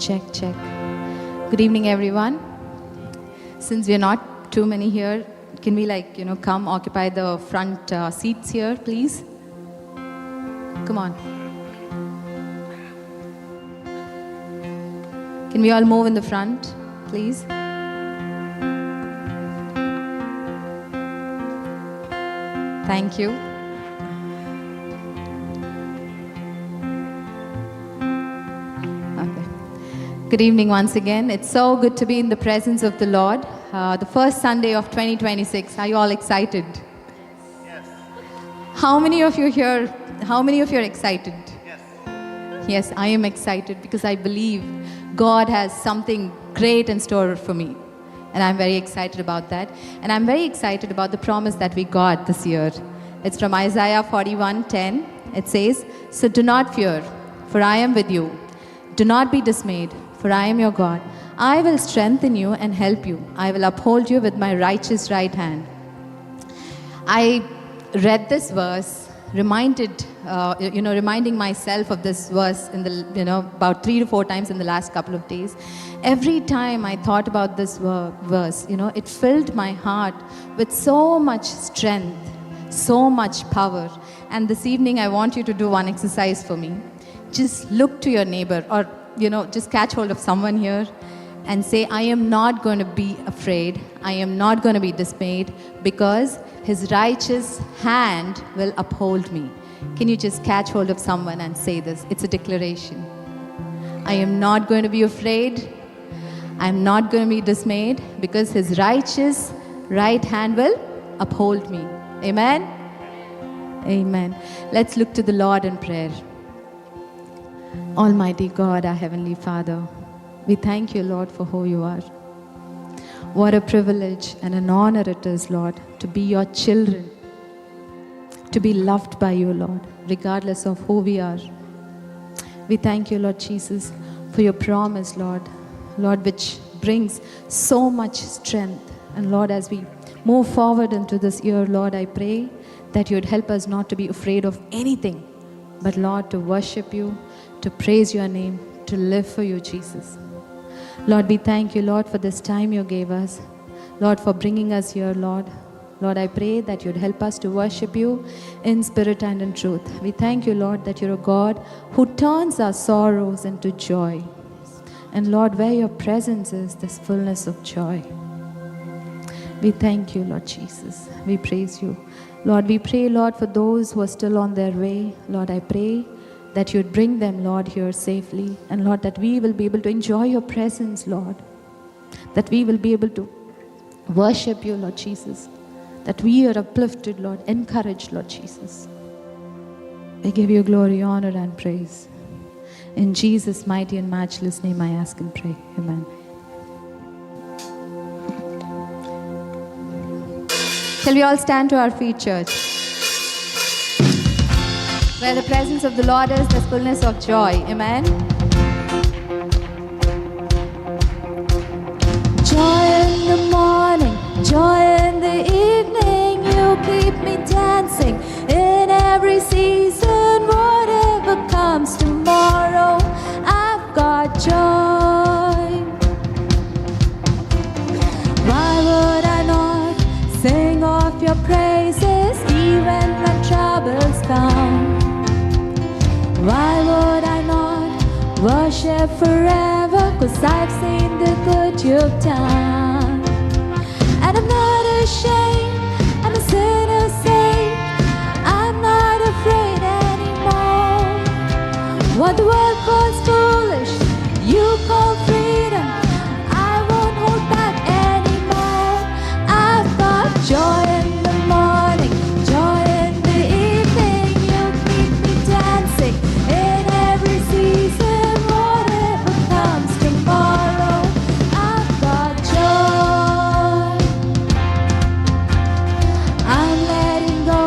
Check, check. Good evening, everyone. Since we're not too many here, can we come occupy the front seats here, please? Come on. Can we all move in the front, please? Thank you. Okay. Good evening once again. It's so good to be in the presence of the Lord. The first Sunday of 2026. Are you all excited? Yes. How many of you are excited? Yes. Yes, I am excited because I believe God has something great in store for me. And I'm very excited about that. And I'm very excited about the promise that we got this year. It's from Isaiah 41:10. It says, "So do not fear, for I am with you. Do not be dismayed, for I am your God. I will strengthen you and help you. I will uphold you with my righteous right hand." I read this verse, reminding myself of this verse in the, about 3 to 4 times in the last couple of days. Every time I thought about this verse, it filled my heart with so much strength, so much power. And this evening, I want you to do one exercise for me. Just look to your neighbor, or, just catch hold of someone here and say, "I am not going to be afraid. I am not going to be dismayed, because His righteous hand will uphold me." Can you just catch hold of someone and say this? It's a declaration. I am not going to be afraid. I'm not going to be dismayed, because His righteous right hand will uphold me. Amen? Amen. Let's look to the Lord in prayer. Almighty God, our Heavenly Father, we thank you, Lord, for who you are. What a privilege and an honor it is, Lord, to be your children, to be loved by you, Lord, regardless of who we are. We thank you, Lord Jesus, for your promise, Lord, which brings so much strength. And Lord, as we move forward into this year, Lord, I pray that you would help us not to be afraid of anything, but Lord, to worship you, to praise your name, to live for you, Jesus. Lord, we thank you, Lord, for this time you gave us. Lord, for bringing us here, Lord. Lord, I pray that you'd help us to worship you in spirit and in truth. We thank you, Lord, that you're a God who turns our sorrows into joy. And Lord, where your presence is, there's fullness of joy. We thank you, Lord Jesus. We praise you. Lord, we pray, Lord, for those who are still on their way. Lord, I pray that you'd bring them, Lord, here safely. And Lord, that we will be able to enjoy your presence, Lord. That we will be able to worship you, Lord Jesus. That we are uplifted, Lord, encouraged, Lord Jesus. We give you glory, honor, and praise. In Jesus' mighty and matchless name I ask and pray. Amen. Shall we all stand to our feet, church? Where the presence of the Lord is, there's fullness of joy. Amen. Joy in the morning, joy in the evening. You keep me dancing in every season. Whatever comes tomorrow, I've got joy. Why would I not sing of your praises even when troubles come? Why would I not worship forever? 'Cause I've seen the good you've done. And I'm not ashamed, I'm a sinner saved. I'm not afraid anymore. What the world calls foolish, you call freedom. I won't hold back anymore. I've got joy in the morning, joy in the evening. You keep me dancing in every season. Whatever comes tomorrow, I've got joy. I'm letting go,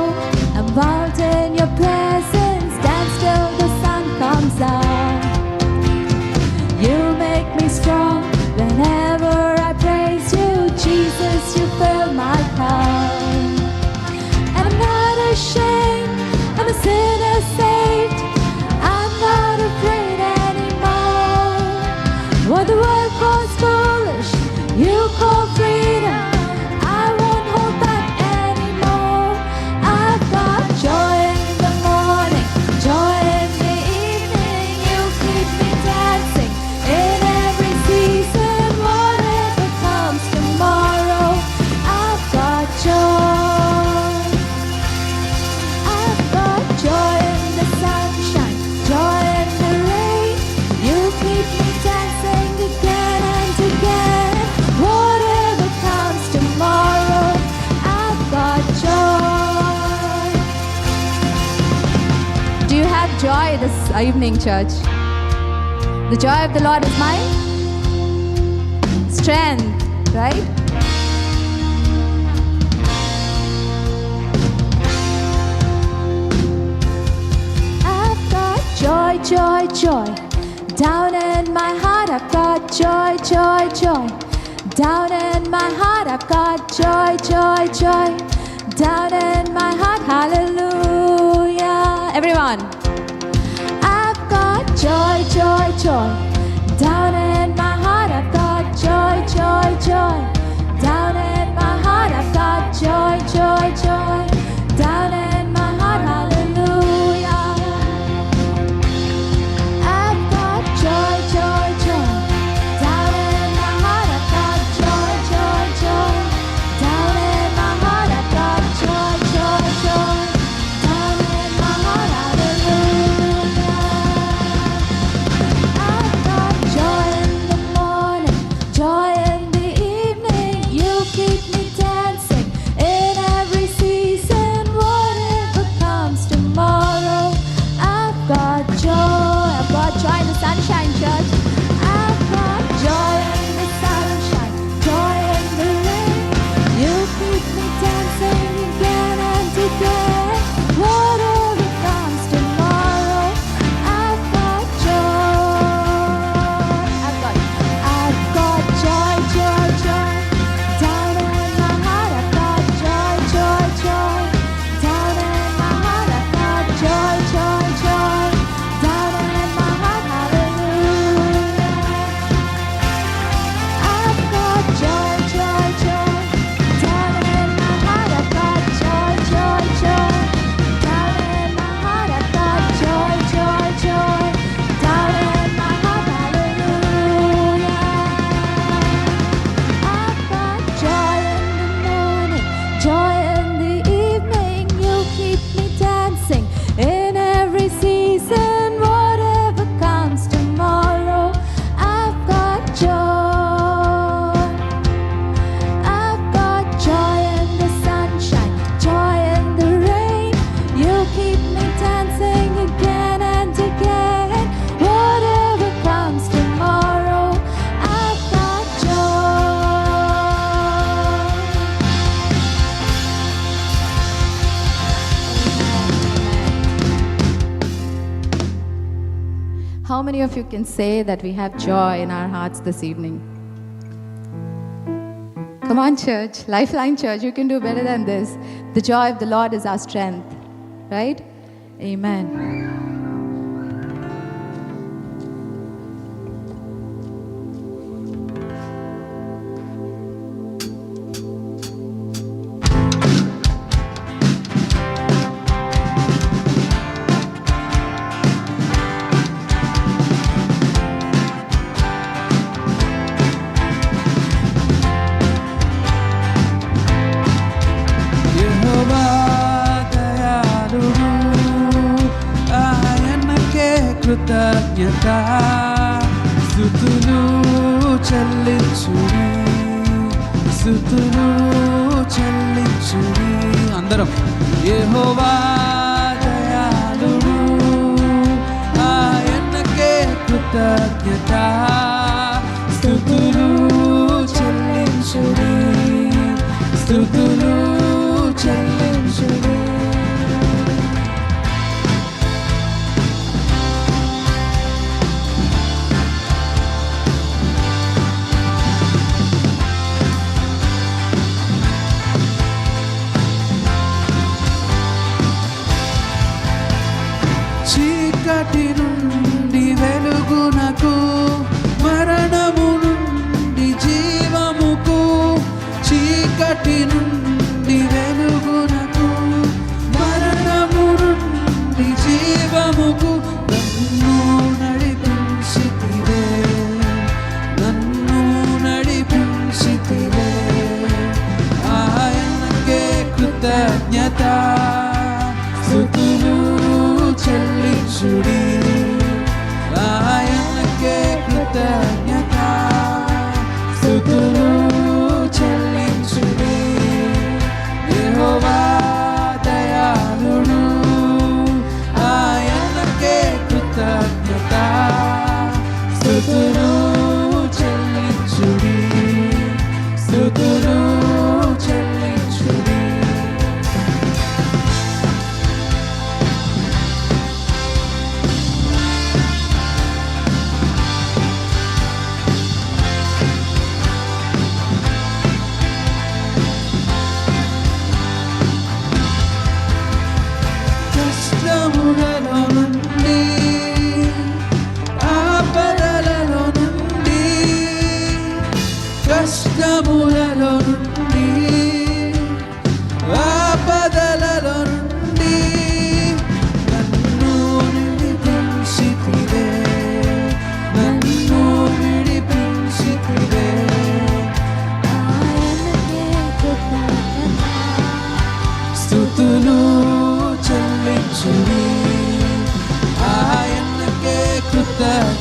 I'm bound in your presence. Dance till the sun comes out. evening, church. The joy of the Lord is my strength, right? I've got joy, joy, joy. Down in my heart, I've got joy, joy, joy. Down in my heart, I've got joy, joy, joy. Down in my heart, hallelujah. Everyone. I've got joy, joy, joy. Down in my heart, I've got joy, joy, joy. Down in my heart, I've got joy, joy, joy. Down in my heart, hallelujah. I've got joy, joy, joy. Down in my heart, I've got joy, joy, joy. Down in my heart, I've got joy, joy, joy. Down in my heart, hallelujah. I've got joy in the morning, joy in the evening. You keep me dancing in every season, whatever comes tomorrow. I've got joy in the sunshine, church. I've got joy in the sunshine, joy in the rain. You keep me dancing again and again, whatever comes tomorrow. I've got joy. I've got joy, joy, joy. Down in my heart, I've got joy, joy, joy. Down in my heart, I've got joy, joy, joy. Down in my heart, hallelujah. I've got joy, joy, joy. Down in my heart, I've got joy, joy, joy. Down in my heart, I've got joy, joy, joy. Down in my heart, hallelujah. I've got joy in the morning, joy in the evening. You keep me dancing in every season, whatever comes tomorrow. I've got joy. I've got joy in the sunshine, joy in the rain. You keep me dancing again and again, whatever comes tomorrow. I've got joy. How many of you can say that we have joy in our hearts this evening? Come on, church, Lifeline Church, you can do better than this. The joy of the Lord is our strength, right? Amen. యెహోవా దయాళుడు, ఆయనకే కృతజ్ఞత స్తుతులు చెల్లించుడి, స్తుతులు చెల్లించుడి. అందరం యెహోవా దయాళుడు, ఆయనకే కృతజ్ఞత స్తుతులు చెల్లించుడి, స్తుతులు చెల్లించుడి. చీకటి నుండి వెలుగునకు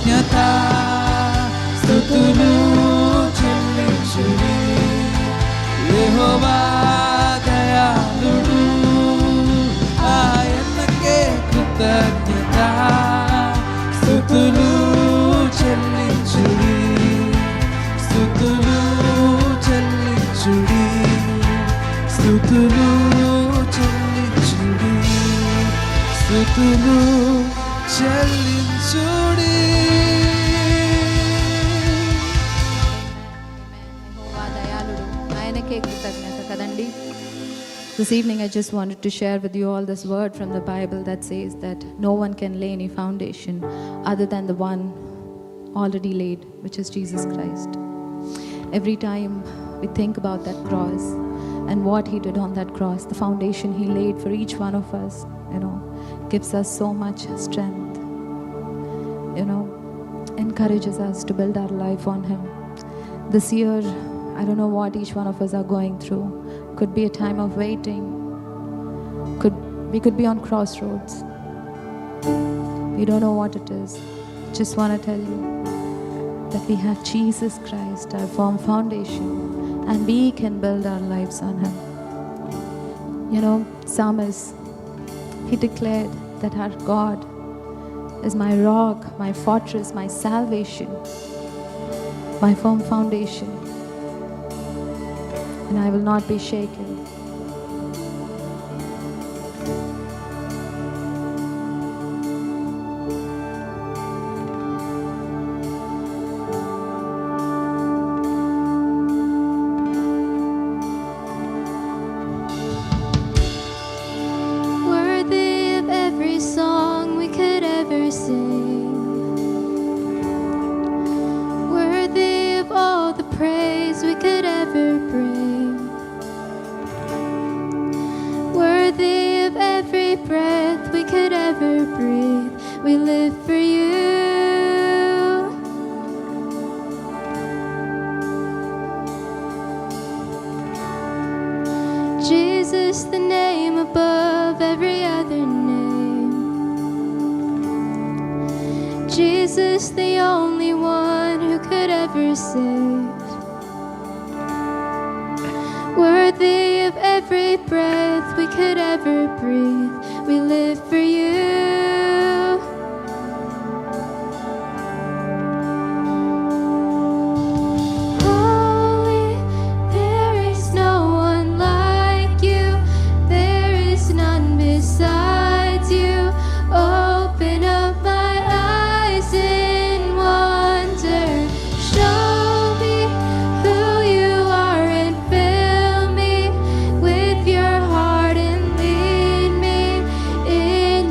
కృతజ్ఞత స్తుతులు చెల్లించుడి యెహోవా దయాళుడు ఆయనకే కృతజ్ఞత స్తుతులు చెల్లించుడి స్తుతులు చెల్లించుడి స్తుతులు చెల్లించుడి స్తుతులు చెల్లించుడి యెహోవా దయాళుడు, ఆయనకే కృతజ్ఞత కదండి. This evening I just wanted to share with you all this word from the Bible that says that no one can lay any foundation other than the one already laid, which is Jesus Christ. Every time we think about that cross and what he did on that cross, the foundation he laid for each one of us, gives us so much strength, encourages us to build our life on him. This year, I don't know what each one of us are going through. Could be a time of waiting. We could be on crossroads. We don't know what it is. Just want to tell you that we have Jesus Christ, our firm foundation, and we can build our lives on him. Psalmist, he declared that our God is my rock, my fortress, my salvation, my firm foundation, and I will not be shaken. Worthy of every song we could ever sing, worthy of all the praise we could ever bring, worthy of every breath we could ever breathe. We live for you. Jesus, the name above every other name. Jesus, the only one who could ever save. Worthy of every breath we could ever breathe. We live for you. Holy, there is no one like you. There is none besides you. Open up my eyes in wonder. Show me who you are and fill me with your heart and lead me in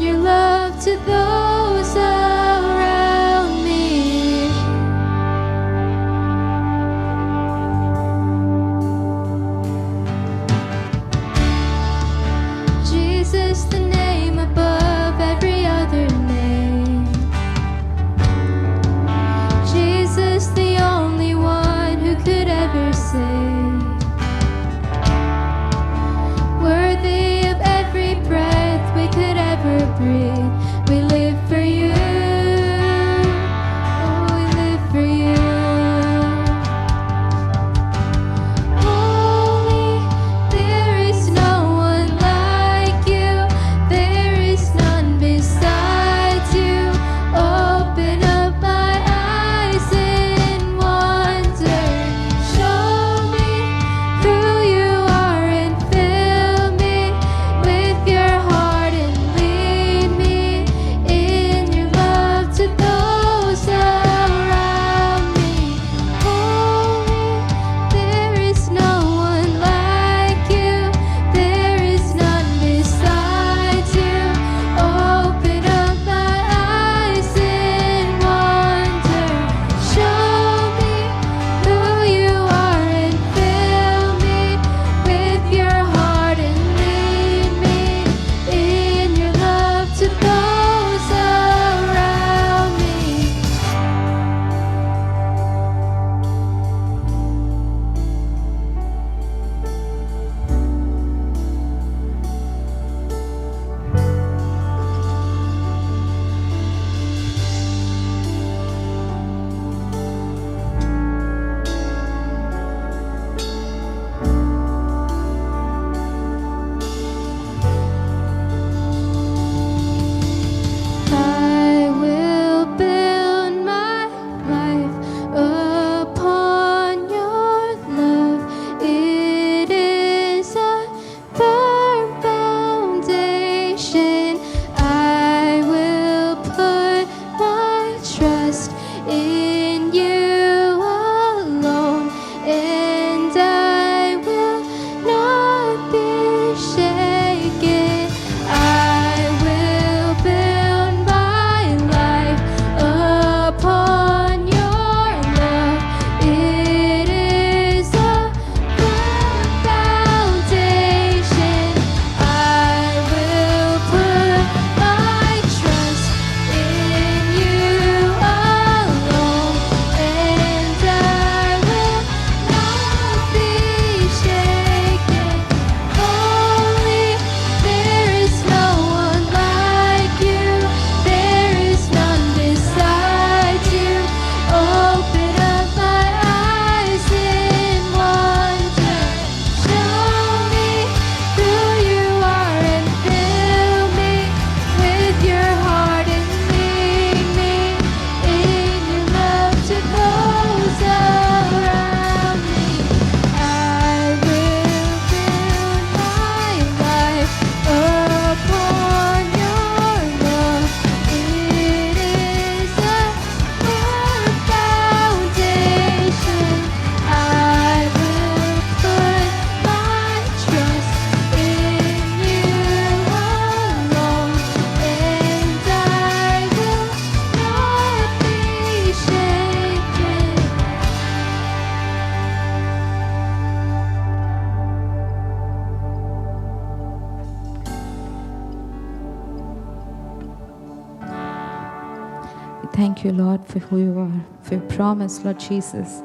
thank you, Lord, for who you are, for your promise, Lord Jesus.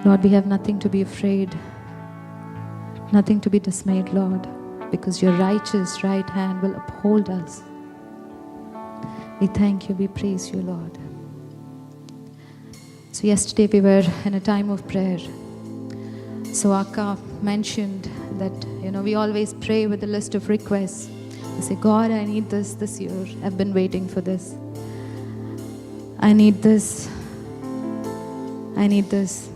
Lord, we have nothing to be afraid, nothing to be dismayed, Lord, because your righteous right hand will uphold us. We thank you, we praise you, Lord. So yesterday we were in a time of prayer. So Akka mentioned that, we always pray with a list of requests. We say, God, I need this year. I've been waiting for this. I need this. I need this.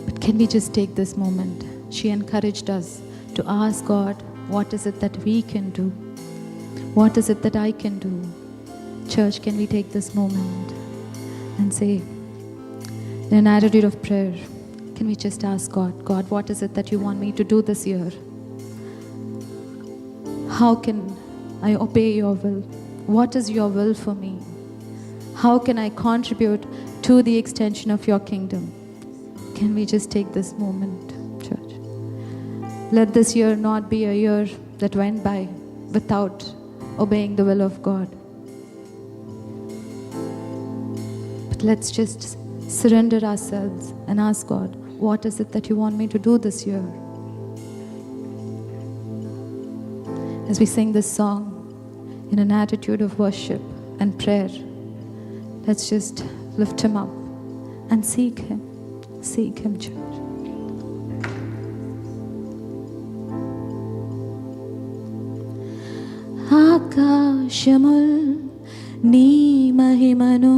But can we just take this moment? She encouraged us to ask God, what is it that we can do? What is it that I can do? Church, can we take this moment and say, in an attitude of prayer, can we just ask God, God, what is it that you want me to do this year? How can I obey your will? What is your will for me? How can I contribute to the extension of your kingdom? Can we just take this moment, church? Let this year not be a year that went by without obeying the will of God. But let's just surrender ourselves and ask God, what is it that you want me to do this year? As we sing this song in an attitude of worship and prayer, let's just lift him up and seek him. Seek him, church. ఆకాశముల్ నీ మహిమను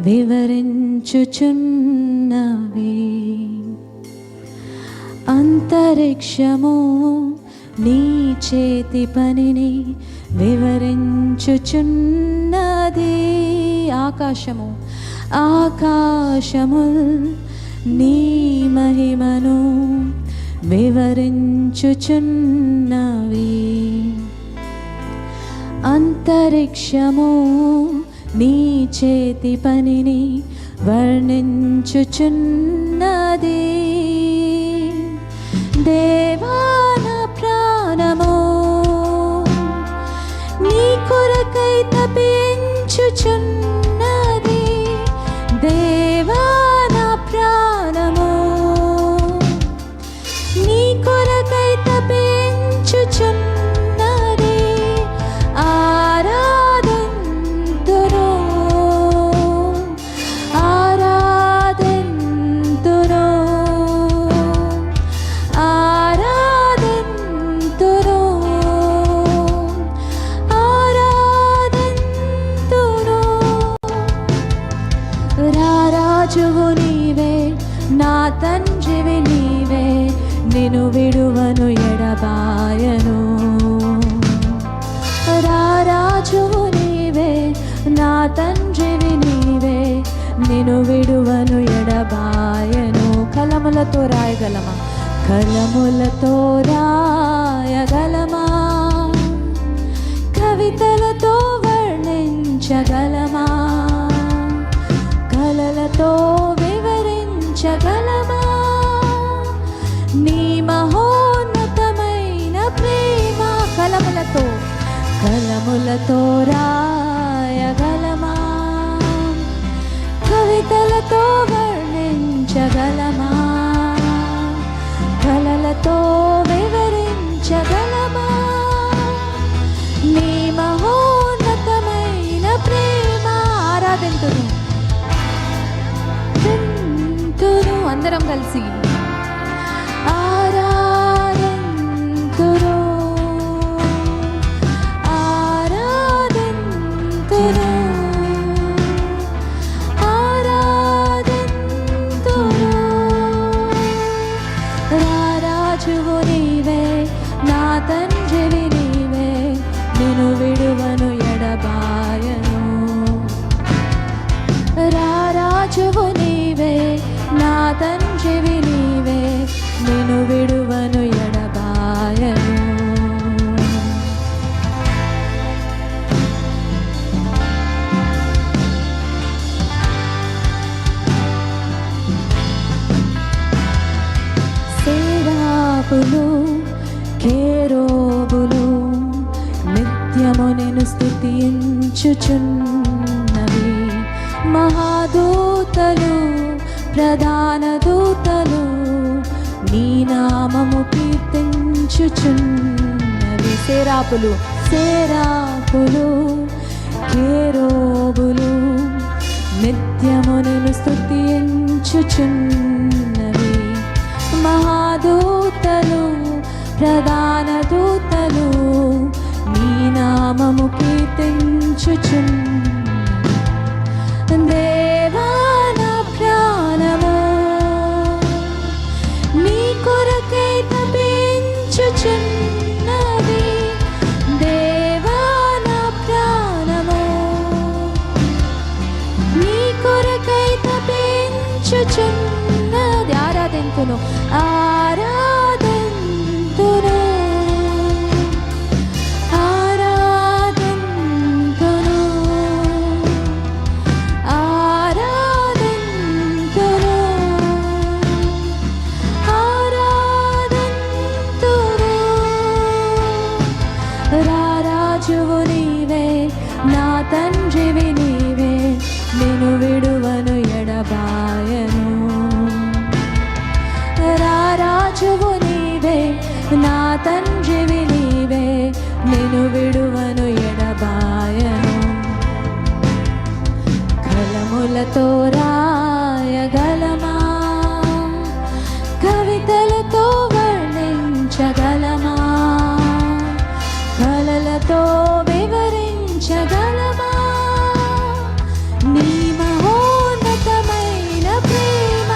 వివరించుచున్నవి, అంతరిక్షము నీ చేతి పనిని వివరించుచున్నది. ఆకాశముల్ నీ మహిమను వివరించుచున్నవి, అంతరిక్షము నీ చేతి పనిని వర్ణించుచున్నది. దేవా నా ప్రాణము నీ కొరకై తపించుచున్నది. దేవా నా ప్రాణము నీ కొరకై తపించుచున్నది. ఆరాధింతును ఆరాధింతును ఆరాధింతును ఆరాధింతును. రారాజువు నీవే, నా తండ్రివి నీవే, నిన్ను విడువను ఎడబాయను. రారాజువు నీవే, నా తండ్రివి నీవే, నిన్ను విడువను ఎడబాయను. కలములతో రాయగలమా? కలములతో రాయగలమా? కవితలతో వర్ణించగలమా? కలలతో వివరించగలమా? నీ మహోన్నతమైన ప్రేమ. కలములతో రాయగలమా? కవితలతో వర్ణించగలమా? కలలతో వివరించగలమా? నీ మహోన్నతమైన ప్రేమ. ఆరాధింతును అందరం కలిసి ఆరాధింతును ఆరాధింతును ఆరాధింతును. రారాజువు నీవే, నా తండ్రివి నీవే, నిన్ను విడువను ఎడబాయను. రారాజువు నీవే, నా తండ్రివి నీవే, నిన్ను విడువను ఎడబాయను. సేరాపులు కేరోబులు నిత్యము నిన్ను స్తుతించుచున్నవి. మహాదూతలు ప్రధాన దూతలు నీ నామము కీర్తించుచున్నవి. సేరాపులు కేరోబులు నిత్యము నిన్ను స్తుతించుచున్నవి. మహాదూతలు ప్రధాన దూతలు నీ నామము కీర్తించుచున్నవి. దేవా నా ప్రాణము నీ కొరకై తపించుచున్నది. దేవా నా ప్రాణము నీ కొరకై తపించుచున్నది. ఆరాధింతును ఆరాధింతును ఆరాధింతును ఆరాధింతును ఆరాధింతును. రారాజువు నీవే నా తండ్రివి నీవే నిన్ను విడువను ఎడబాయను. రారాజువు నీవే నా తండ్రివి నీవే నిన్ను విడువను ఎడబాయను. కలములతో రాయగలమా కవితలతో వర్ణించగలమా కలలతో వివరించగలమా నీ మహోన్నతమైన ప్రేమ.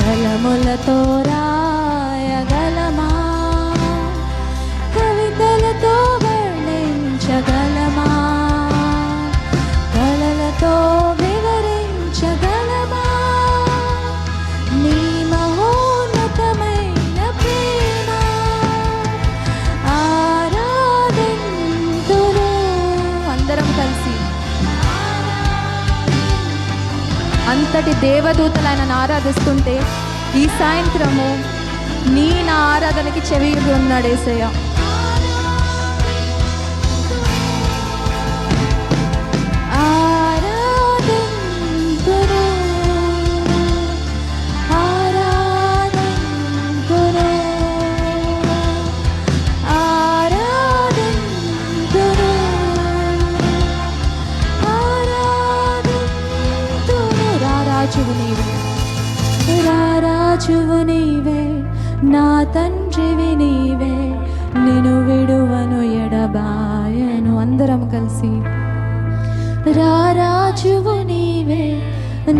కలములతో రాయగలమా కవితలతో వర్ణించగలమా కలలతో వివరించగలమా నీ మహోన్నతమైన ప్రేమ. ఆరాధింతును. అందరం కలిసి అంతటి దేవదూతలు ఆయనను ఆరాధిస్తుంటే ఈ సాయంత్రము నా ఆరాధనకి చెవి ఉన్నాడు యేసయ్య. ఆరాధింతును ఆరాధింతును ఆరాధింతును ఆరాధింతును. రారాజువు నీవే రారాజువు నీవే నా తండ్రివి నీవే నిన్ను విడువను ఎడబాయను. అందరం కలిసి రారాజువు నీవే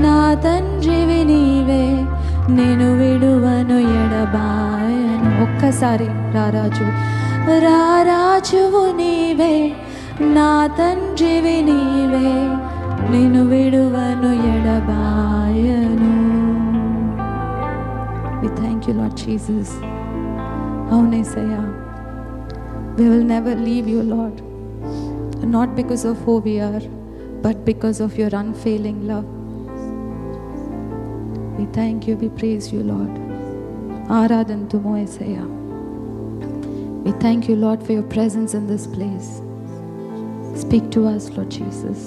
నా తండ్రివి నీవే నిన్ను విడువను ఎడబాయను. ఒక్కసారి రారాజువు నీవే నా తండ్రివి నీవే నిన్ను విడువను ఎడబాయను. We thank you, Lord Jesus. అవునేసయ్యా, we will never leave you, Lord, not because of who we are, but because of your unfailing love. We thank you, we praise you, Lord. ఆరాధింతుము Yesayya. We thank you, Lord, for your presence in this place. Speak to us, Lord Jesus.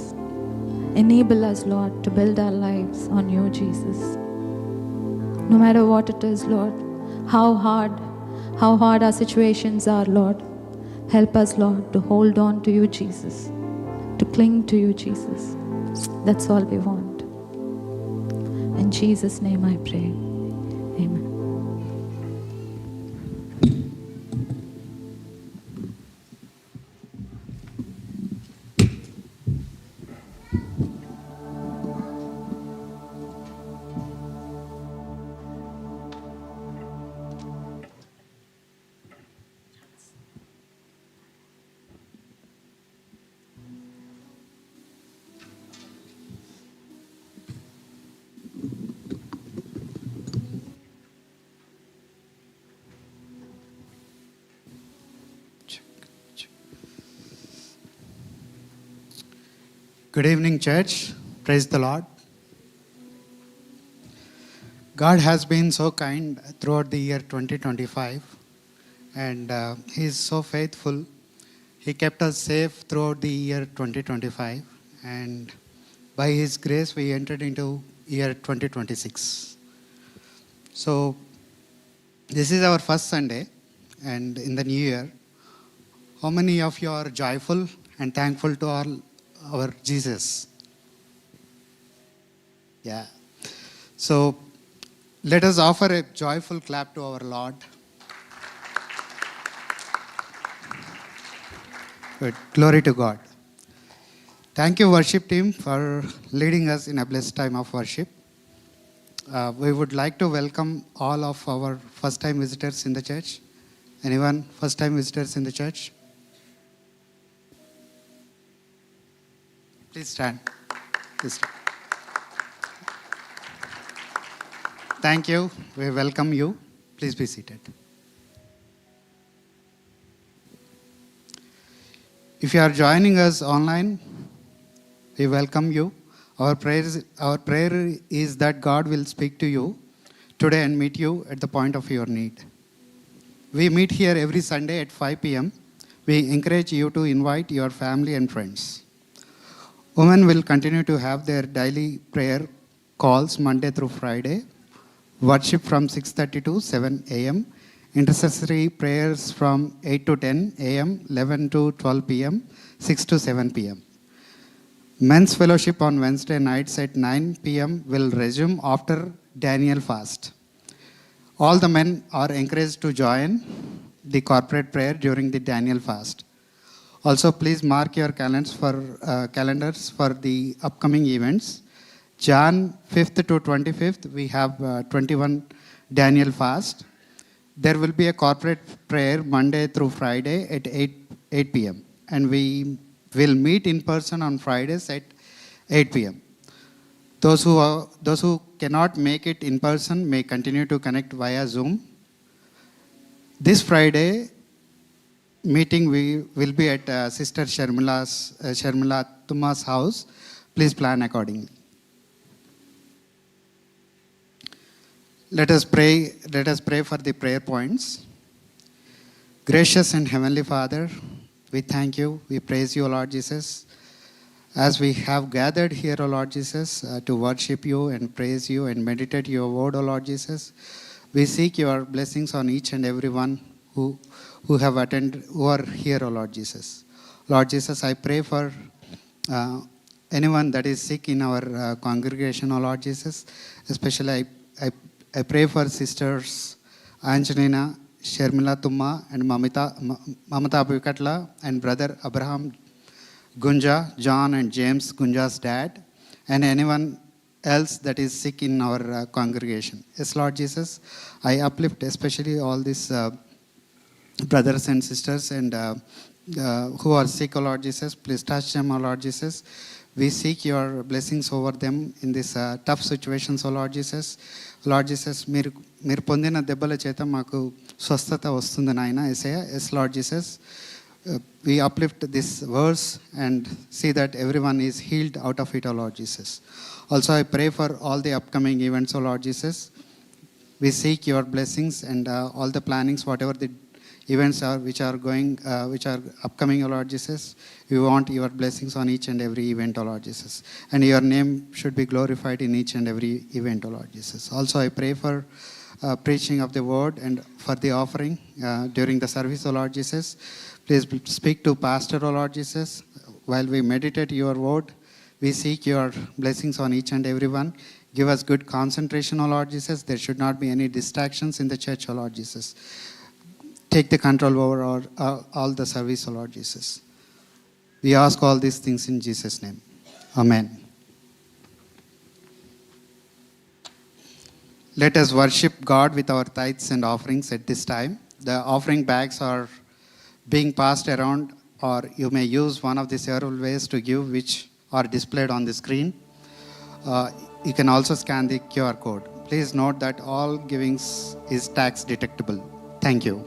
Enable us, Lord, to build our lives on you, Jesus. No matter what it is, Lord, how hard our situations are, Lord, help us, Lord, to hold on to you, Jesus, to cling to you, Jesus. That's all we want. In Jesus' name I pray. Amen. Good evening, church. Praise the Lord. God has been so kind throughout the year 2025, and He is so faithful. He kept us safe throughout the year 2025, and by His grace, we entered into year 2026. So, this is our first Sunday, and in the new year, how many of you are joyful and thankful to our Jesus? Yeah. So, let us offer a joyful clap to our Lord. Good. Glory to God. Thank you, worship team, for leading us in a blessed time of worship. We would like to welcome all of our first-time visitors in the church. Anyone first-time visitors in the church? Please stand. Please stand. Thank you. We welcome you. Please be seated. If you are joining us online, we welcome you. Our prayer is that God will speak to you today and meet you at the point of your need. We meet here every Sunday at 5 p.m. We encourage you to invite your family and friends. Women will continue to have their daily prayer calls Monday through Friday. Worship from 6:30 to 7 a.m. Intercessory prayers from 8 to 10 a.m., 11 to 12 p.m., 6 to 7 p.m. Men's fellowship on Wednesday nights at 9 p.m. will resume after Daniel fast. All the men are encouraged to join the corporate prayer during the Daniel fast. Also, please mark your calendars for the upcoming events. Jan 5th to 25th, we have 21 Daniel fast. There will be a corporate prayer Monday through Friday at 8 p.m. And we will meet in person on Fridays at 8 p.m. Those who cannot make it in person may continue to connect via Zoom. This Friday meeting we will be at Sister Sharmila Tuma's house. Please plan accordingly. Let us pray for the prayer points. Gracious and Heavenly Father, we thank you, we praise you, Lord Jesus. As we have gathered here, O Lord Jesus, to worship you and praise you and meditate your word, O Lord Jesus, we seek your blessings on each and every one who have attended, who are here, O Lord Jesus. Lord Jesus, I pray for anyone that is sick in our congregation, O Lord Jesus. Especially I pray for sisters Angelina, Sharmila Tumma, and Mamata Abhikatla, and brother Abraham Gunja, John and James Gunja's dad, and anyone else that is sick in our congregation. Yes, Lord Jesus, I uplift especially all these brothers and sisters and who are sick, O Lord Jesus. Please touch them, O Lord Jesus. We seek your blessings over them in this tough situations, O Lord Jesus. Lord Jesus, మీరు పొందిన దెబ్బల చేత మాకు స్వస్థత వస్తుంది నాయన యేసయ్య. Yes, Lord Jesus. We uplift this verse and see that everyone is healed out of it, O Lord Jesus. Also, I pray for all the upcoming events, O Lord Jesus. We seek your blessings and all the plannings, whatever the events are which are upcoming, O Lord Jesus. We want your blessings on each and every event, O Lord Jesus. And your name should be glorified in each and every event, O Lord Jesus. Also, I pray for preaching of the word and for the offering during the service, O Lord Jesus. Please speak to Pastor, O Lord Jesus. While we meditate your word, we seek your blessings on each and every one. Give us good concentration, O Lord Jesus. There should not be any distractions in the church, O Lord Jesus. Take the control over all the service, O Lord Jesus. We ask all these things in Jesus' name. Amen. Let us worship God with our tithes and offerings at this time. The offering bags are being passed around, or you may use one of the several ways to give, which are displayed on the screen. You can also scan the QR code. Please note that all givings is tax deductible. Thank you.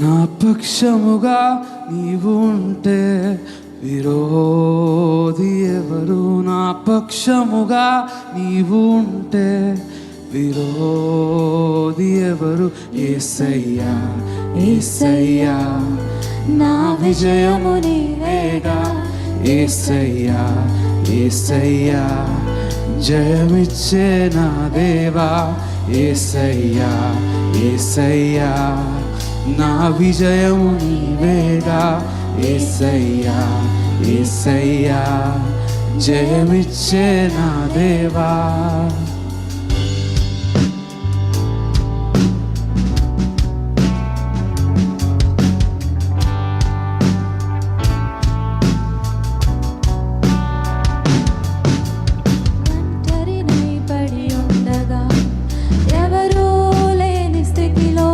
నా పక్షముగా నీవు ఉంటే విరోధి ఎవరు? నా పక్షముగా నీవు ఉంటే విరోధి ఎవరు? యేసయ్యా యేసయ్యా నా విజయము నీవేగా. యేసయ్యా యేసయ్యా జయమిచ్చే నా దేవా. యేసయ్యా యేసయ్యా నా విజయము నీవేగా. యేసయ్యా యేసయ్యా జయమిచ్చే నా దేవా. ఒంటరినై పడి ఉండగా ఎవరూ లేని స్థితిలో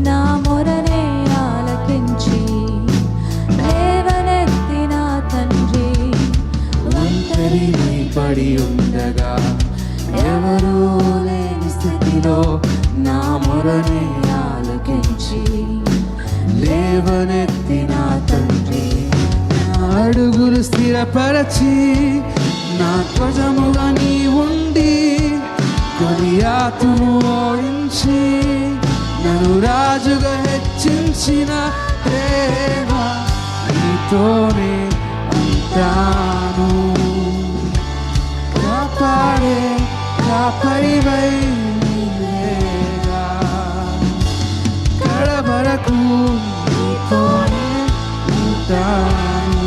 నా మొరనే ఆలకించి లేవనెత్తిన తండ్రి. ఒంటరినై పడి ఉండగా ఎవరూ లేని స్థితిలో నా మొరనే ఆలకించి లేవనెత్తిన తండ్రి. నా అడుగులు స్థిరపరచి నా ధ్వజముగా నీ ఉండి గొలియాతును ఓడించి నన్ను రాజుగా హెచ్చించిన ప్రేమ నీతోనే ఉంటాను. కాపాడే కాపరివై నీవేగా. కడవరకు నీతోనే ఉంటాను.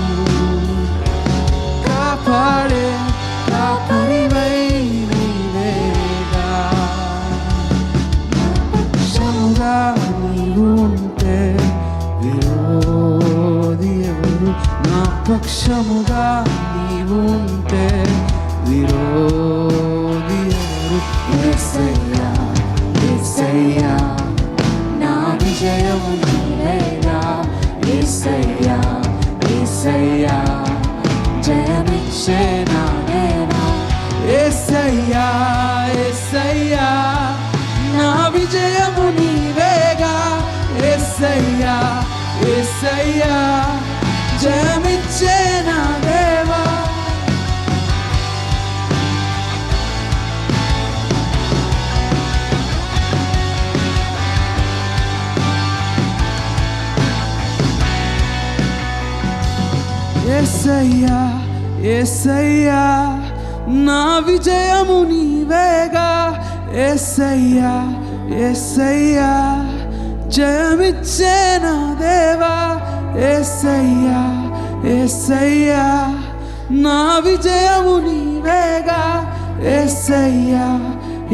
కాపాడే కాపరివై నీవేగా. పక్షముగా నీవు ఉంటే విరోధి ఎవరు? నా పక్షముగా నీవు ఉంటే విరోధి ఎవరు? యేసయ్యా యేసయ్యా నా విజయము నీవేగా. యేసయ్యా యేసయ్యా జయమిచ్చే నా దేవా. యేసయ్యా యేసయ్యా నా విజయము నీవేగా. యేసయ్యా యేసయ్యా జయమిచ్చే నా దేవా. యేసయ్యా యేసయ్యా నా విజయము నీవేగా. యేసయ్యా యేసయ్యా జయమిచ్చే నా దేవా. యేసయ్యా యేసయ్యా నా విజయము నీవేగా. యేసయ్యా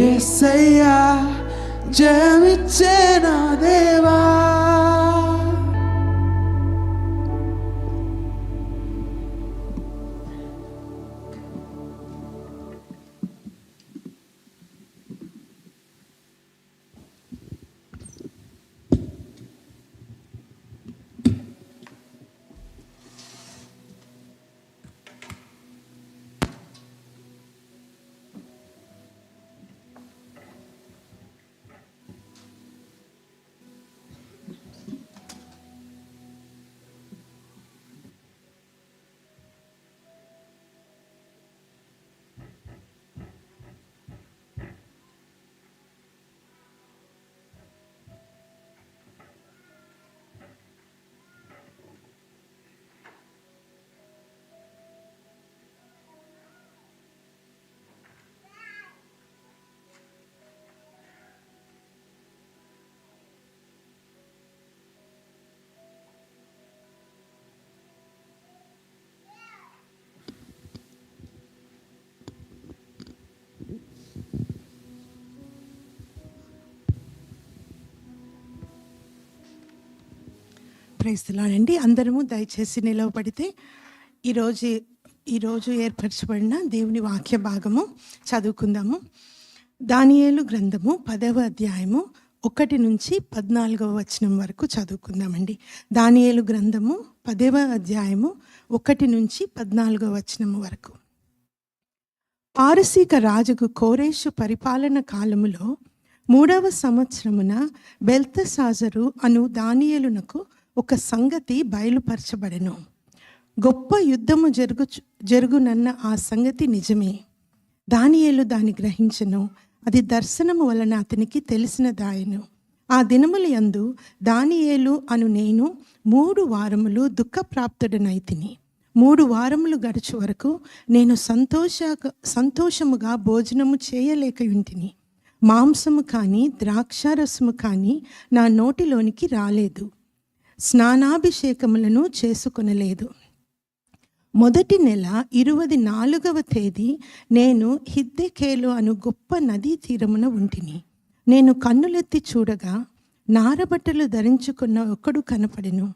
యేసయ్యా జయమిచ్చే నా దేవా. ప్రైజ్ ది లార్డ్ అండి. అందరము దయచేసి నిలవబడితే ఈరోజు ఏర్పరచబడిన దేవుని వాక్య భాగము చదువుకుందాము. దానియేలు గ్రంథము 10వ అధ్యాయము 1 నుంచి 14వ వచనం వరకు చదువుకుందామండి. దానియేలు గ్రంథము 10వ అధ్యాయము 1 నుంచి 14వ వచనము వరకు. పారసీక రాజుకు కోరేషు పరిపాలన కాలములో 3వ సంవత్సరమున బెల్తెషాజరు అను దానియేలునకు ఒక సంగతి బయలుపరచబడెను. గొప్ప యుద్ధము జరుగునన్న ఆ సంగతి నిజమే. దానియేలు దాన్ని గ్రహించెను. అది దర్శనము వలన అతనికి తెలిసినదాయెను. ఆ దినముల యందు దానియేలు అను నేను 3 వారములు దుఃఖప్రాప్తుడనైతిని. 3 వారములు గడుచు వరకు నేను సంతోషముగా భోజనము చేయలేకయుంటిని. మాంసము కానీ ద్రాక్షారసము కానీ నా నోటిలోనికి రాలేదు. స్నానాభిషేకములను చేసుకొనలేదు. మొదటి నెల 24వ తేదీ నేను హిద్దెకేలు అను గొప్ప నదీ తీరమున ఉంటిని. నేను కన్నులెత్తి చూడగా నారబట్టలు ధరించుకున్న ఒకడు కనపడెను.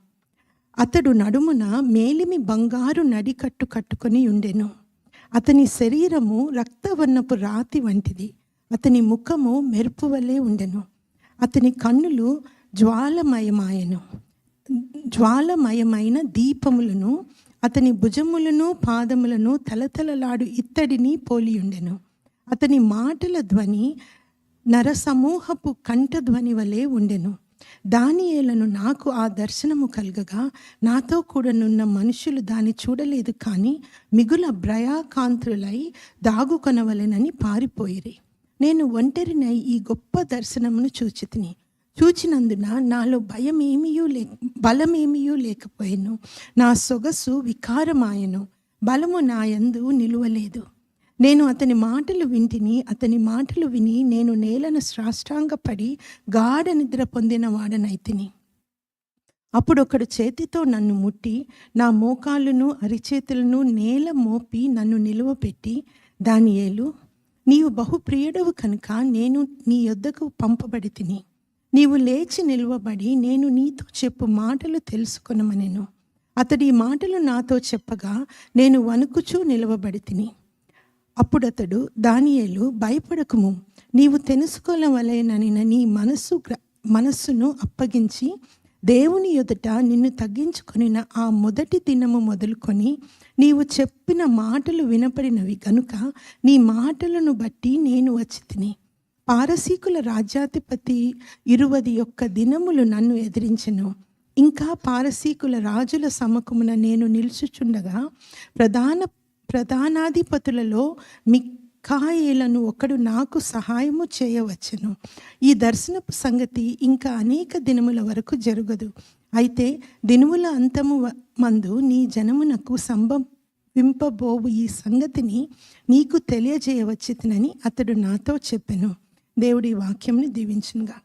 అతడు నడుమున మేలిమి బంగారు నడికట్టు కట్టుకొని ఉండెను. అతని శరీరము రక్తవర్ణపు రాతి వంటిది. అతని ముఖము మెరుపు వలె ఉండెను. అతని కన్నులు జ్వాలమయమైన దీపములను, అతని భుజములను పాదములను తలతలలాడు ఇత్తడిని పోలియుండెను. అతని మాటల ధ్వని నరసమూహపు కంఠధ్వని వలె ఉండెను. దానియేలును నాకు ఆ దర్శనము కలగగా నాతో కూడా నున్న మనుషులు దాన్ని చూడలేదు, కానీ మిగుల భయాకాంతులై దాగుకొనవలెనని పారిపోయిరి. నేను ఒంటరినై ఈ గొప్ప దర్శనమును చూచినందున నాలో బలమేమియూ లేకపోయాను. నా సొగసు వికారమాయను, బలము నా యందు నిలువలేదు. నేను అతని మాటలు విని నేను నేలను సాష్టాంగపడి గాఢ నిద్ర పొందిన వాడనైతిని. అప్పుడు ఒకడు చేతితో నన్ను ముట్టి నా మోకాళ్ళను అరిచేతులను నేల మోపి నన్ను నిలువపెట్టి, దానియేలు, నీవు బహుప్రియుడవు కనుక నేను నీ యొద్దకు పంపబడి తిని, నీవు లేచి నిలువబడి నేను నీతో చెప్పు మాటలు తెలుసుకొనమనెను. అతడి ఈ మాటలు నాతో చెప్పగా నేను వణుకుచూ నిలవబడి తిని. అప్పుడతడు, దానియేలు, భయపడకుము, నీవు తెలుసుకోవలెనని నీ మనస్సును అప్పగించి దేవుని ఎదుట నిన్ను తగ్గించుకొనిన ఆ మొదటి దినము మొదలుకొని నీవు చెప్పిన మాటలు వినపడినవి గనుక నీ మాటలను బట్టి నేను వచ్చి తిని. పారసీకుల రాజ్యాధిపతి 21 దినములు నన్ను ఎదిరించెను. ఇంకా పారసీకుల రాజుల సముఖమున నేను నిలుచుచుండగా ప్రధానాధిపతులలో మిఖాయేలను ఒకడు నాకు సహాయము చేయవచ్చెను. ఈ దర్శనపు సంగతి ఇంకా అనేక దినముల వరకు జరగదు. అయితే దినముల అంతము మందు నీ జనమునకు సంభవింపబోవు ఈ సంగతిని నీకు తెలియజేయవచ్చునని అతడు నాతో చెప్పెను. దేవుడి వాక్యంని దీవించునుగా.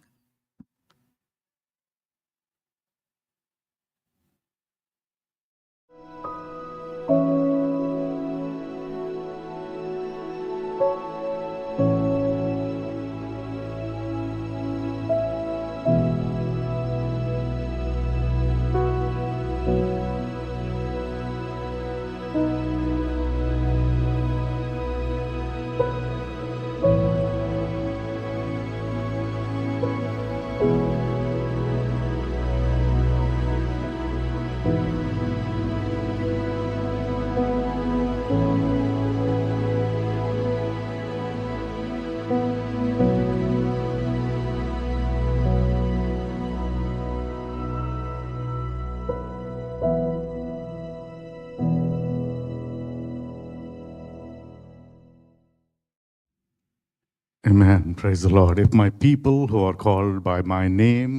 Amen. Praise the Lord. If my people who are called by my name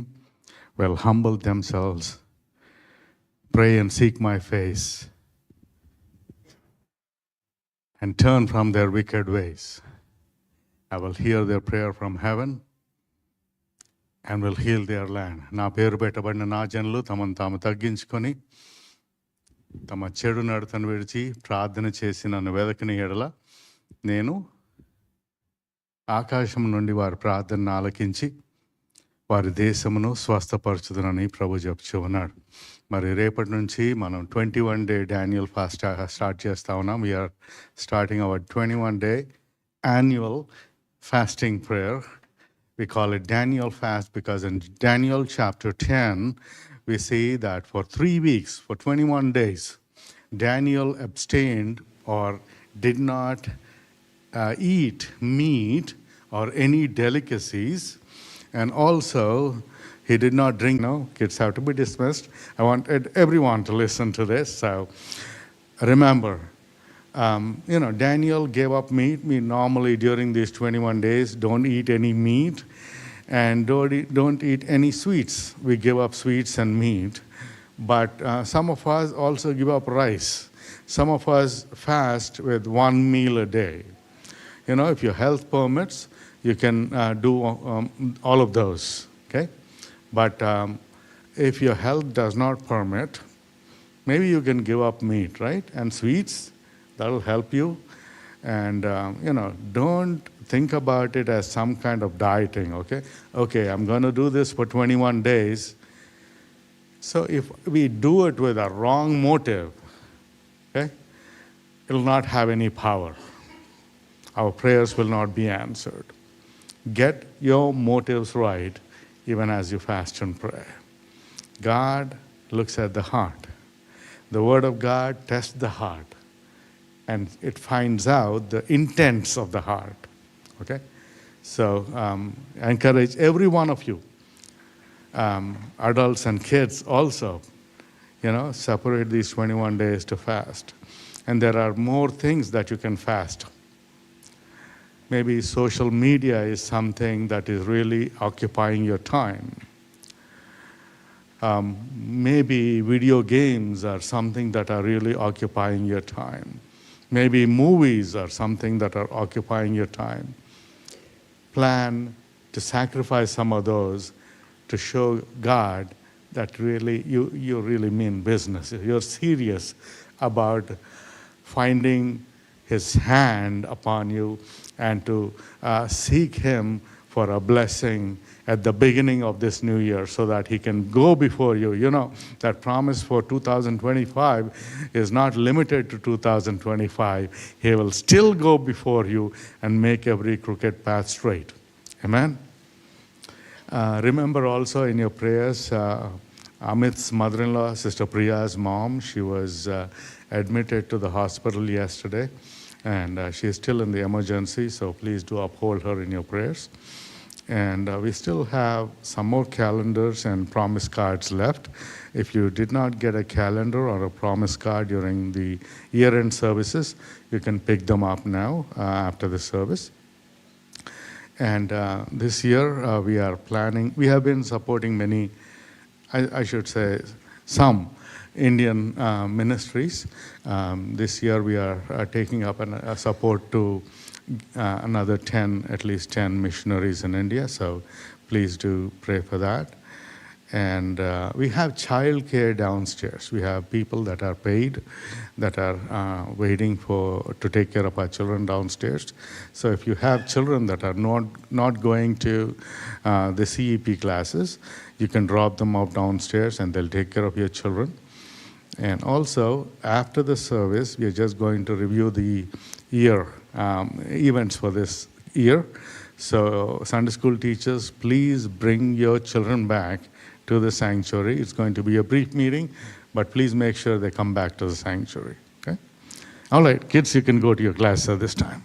will humble themselves, pray and seek my face, and turn from their wicked ways, I will hear their prayer from heaven and will heal their land. నా పేరు పెట్టబడిన నా జనులు తమను తాము తగ్గించుకొని తమ చెడు నడతను విడిచి ప్రార్థన చేసి నన్ను వెదకని ఎడల నేను ఆకాశం నుండి వారి ప్రార్థనను ఆలకించి వారి దేశమును స్వస్థపరచుదునని ప్రభు చెప్తూ ఉన్నాడు. మరి రేపటి నుంచి మనం 21 day డానియల్ ఫాస్ట్ స్టార్ట్ చేస్తా ఉన్నాం. We are starting our 21 day annual fasting prayer. We call it Daniel fast because in Daniel chapter 10 we see that for 3 weeks, for 21 days, Daniel abstained or did not eat meat or any delicacies. And also, he did not drink. No, kids have to be dismissed. I want everyone to listen to this. So remember, Daniel gave up meat. We normally during these 21 days don't eat any meat and don't eat any sweets. We give up sweets and meat. But some of us also give up rice. Some of us fast with one meal a day. If your health permits, you can do all of those, okay? But if your health does not permit, maybe you can give up meat, right? And sweets, that'll help you. And, don't think about it as some kind of dieting, okay? Okay, I'm going to do this for 21 days. So if we do it with a wrong motive, okay, it will not have any power. Our prayers will not be answered. Get your motives right even as you fast and pray. God looks at the heart. The Word of God tests the heart, and it finds out the intents of the heart. Okay? So I encourage every one of you, adults and kids also, separate these 21 days to fast. And there are more things that you can fast. Maybe social media is something that is really occupying your time. Maybe video games are something that are really occupying your time. Maybe movies are something that are occupying your time. Plan to sacrifice some of those to show God that really you really mean business. You're serious about finding His hand upon you and to seek Him for a blessing at the beginning of this new year so that He can go before you. That promise for 2025 is not limited to 2025. He will still go before you and make every crooked path straight. Amen? Remember also in your prayers, Amit's mother-in-law, Sister Priya's mom, she was admitted to the hospital yesterday, and she is still in the emergency, so please do uphold her in your prayers. And we still have some more calendars and promise cards left. If you did not get a calendar or a promise card during the year-end services, you can pick them up now after the service. And this year we are planning, we have been supporting many, I should say, some Indian ministries. This year we are taking up a support to another 10, at least 10 missionaries in India. So please do pray for that. And we have child care downstairs. We have people that are paid, that are waiting to take care of our children downstairs. So if you have children that are not going to the CEP classes, you can drop them off downstairs and they'll take care of your children. And also, after the service, we are just going to review the year events for this year. So Sunday school teachers, please bring your children back to the sanctuary. It's going to be a brief meeting, but please make sure they come back to the sanctuary. Okay? All right, kids, you can go to your class at this time.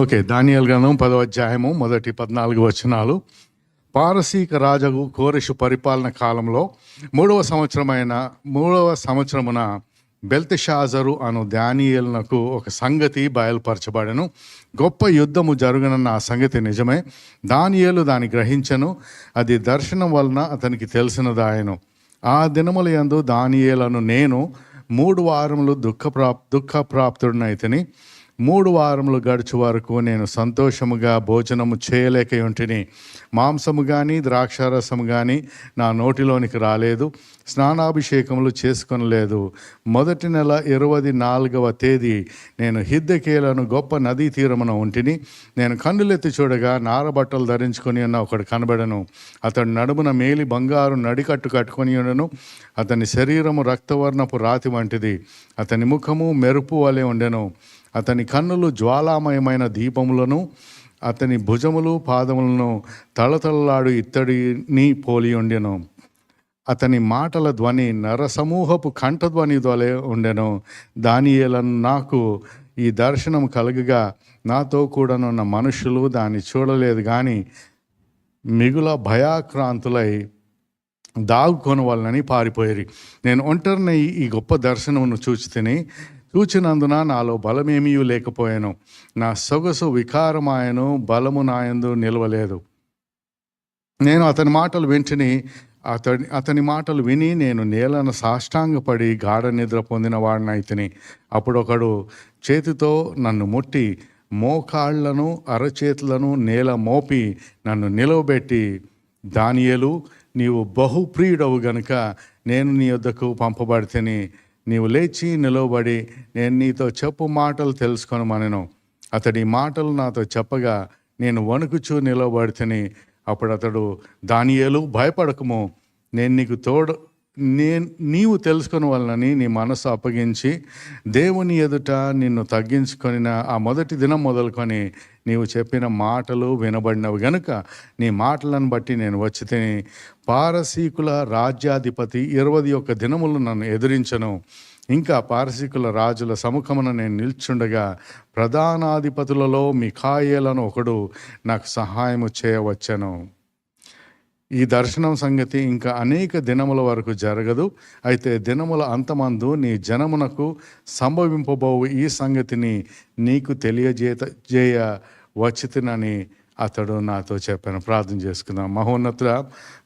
Okay, దానియేలు గ్రంథం 10వ అధ్యాయము మొదటి 14 వచనాలు. పారసీక రాజు కోరెషు పరిపాలన కాలంలో 3వ సంవత్సరమున బెల్తెషాజరు అను దానియేలునకు ఒక సంగతి బయలుపరచబడెను. గొప్ప యుద్ధము జరుగునన్న ఆ సంగతి నిజమే. దానియేలు దాన్ని గ్రహించెను. అది దర్శనం వలన అతనికి తెలిసినదాయెను. ఆ దినముల యందు దానియేలను నేను 3 వారములు దుఃఖప్రాప్తుడినైతిని. 3 వారములు గడుచు వరకు నేను సంతోషముగా భోజనము చేయలేక ఉంటిని. మాంసము కానీ ద్రాక్షారసము కానీ నా నోటిలోనికి రాలేదు, స్నానాభిషేకములు చేసుకొనలేదు. మొదటి నెల 24వ తేదీ నేను హిద్దెకేలను గొప్ప నదీ తీరమున ఉంటిని. నేను కన్నులెత్తి చూడగా నారబట్టలు ధరించుకొని ఉన్న ఒకడు కనబడను. అతడు నడుమున మేలి బంగారు నడికట్టు కట్టుకొని ఉండను. అతని శరీరము రక్తవర్ణపు రాతి వంటిది, అతని ముఖము మెరుపు వలె ఉండెను. అతని కన్నులు జ్వాలామయమైన దీపములను, అతని భుజములు పాదములను తళతళలాడు ఇత్తడిని పోలి ఉండెను. అతని మాటల ధ్వని నరసమూహపు కంఠధ్వని వలె ఉండెను. దానియేలను నాకు ఈ దర్శనం కలగగా నాతో కూడానున్న మనుషులు దాన్ని చూడలేదు కానీ మిగుల భయాక్రాంతులై దాగుకొనవలనని పారిపోయారు. నేను ఒంటరిని ఈ గొప్ప దర్శనమును చూచినందున నాలో బలమేమీ లేకపోయాను. నా సొగసు వికారమాయను, బలము నాయందు నిలవలేదు. నేను అతని మాటలు విని నేను నేలను సాష్టాంగపడి గాఢ నిద్ర పొందిన వాడినైతిని. అప్పుడు ఒకడు చేతితో నన్ను ముట్టి మోకాళ్లను అరచేతులను నేల మోపి నన్ను నిలవబెట్టి, దానియేలు, నీవు బహుప్రియుడవు గనుక నేను నీ యొద్దకు పంపబడితేని. నీవు లేచి నిలవబడి నేను నీతో చెప్పు మాటలు తెలుసుకొనమనెను. అతడి మాటలు నాతో చెప్పగా నేను వణుకుచూ నిలవబడితేని. అప్పుడు అతడు, దానియేలు, భయపడకము, నేను నీకు నీవు తెలుసుకొని వలనని నీ మనసు అప్పగించి దేవుని ఎదుట నిన్ను తగ్గించుకొనిన ఆ మొదటి దినం మొదలుకొని నీవు చెప్పిన మాటలు వినబడినవి గనుక నీ మాటలను బట్టి నేను వచ్చి తిని. పారసీకుల రాజ్యాధిపతి 21 దినములు నన్ను ఎదిరించను. ఇంకా పారసీకుల రాజుల సముఖమున నేను నిల్చుండగా ప్రధానాధిపతులలో మిఖాయేలను ఒకడు నాకు సహాయము చేయవచ్చెను. ఈ దర్శనం సంగతి ఇంకా అనేక దినముల వరకు జరగదు. అయితే దినముల అంతమందు నీ జనమునకు సంభవింపబోవు ఈ సంగతిని నీకు తెలియజేయ వచ్చితినని అతడు నాతో చెప్పాను. ప్రార్థన చేసుకుందాం. మహోన్నతుడా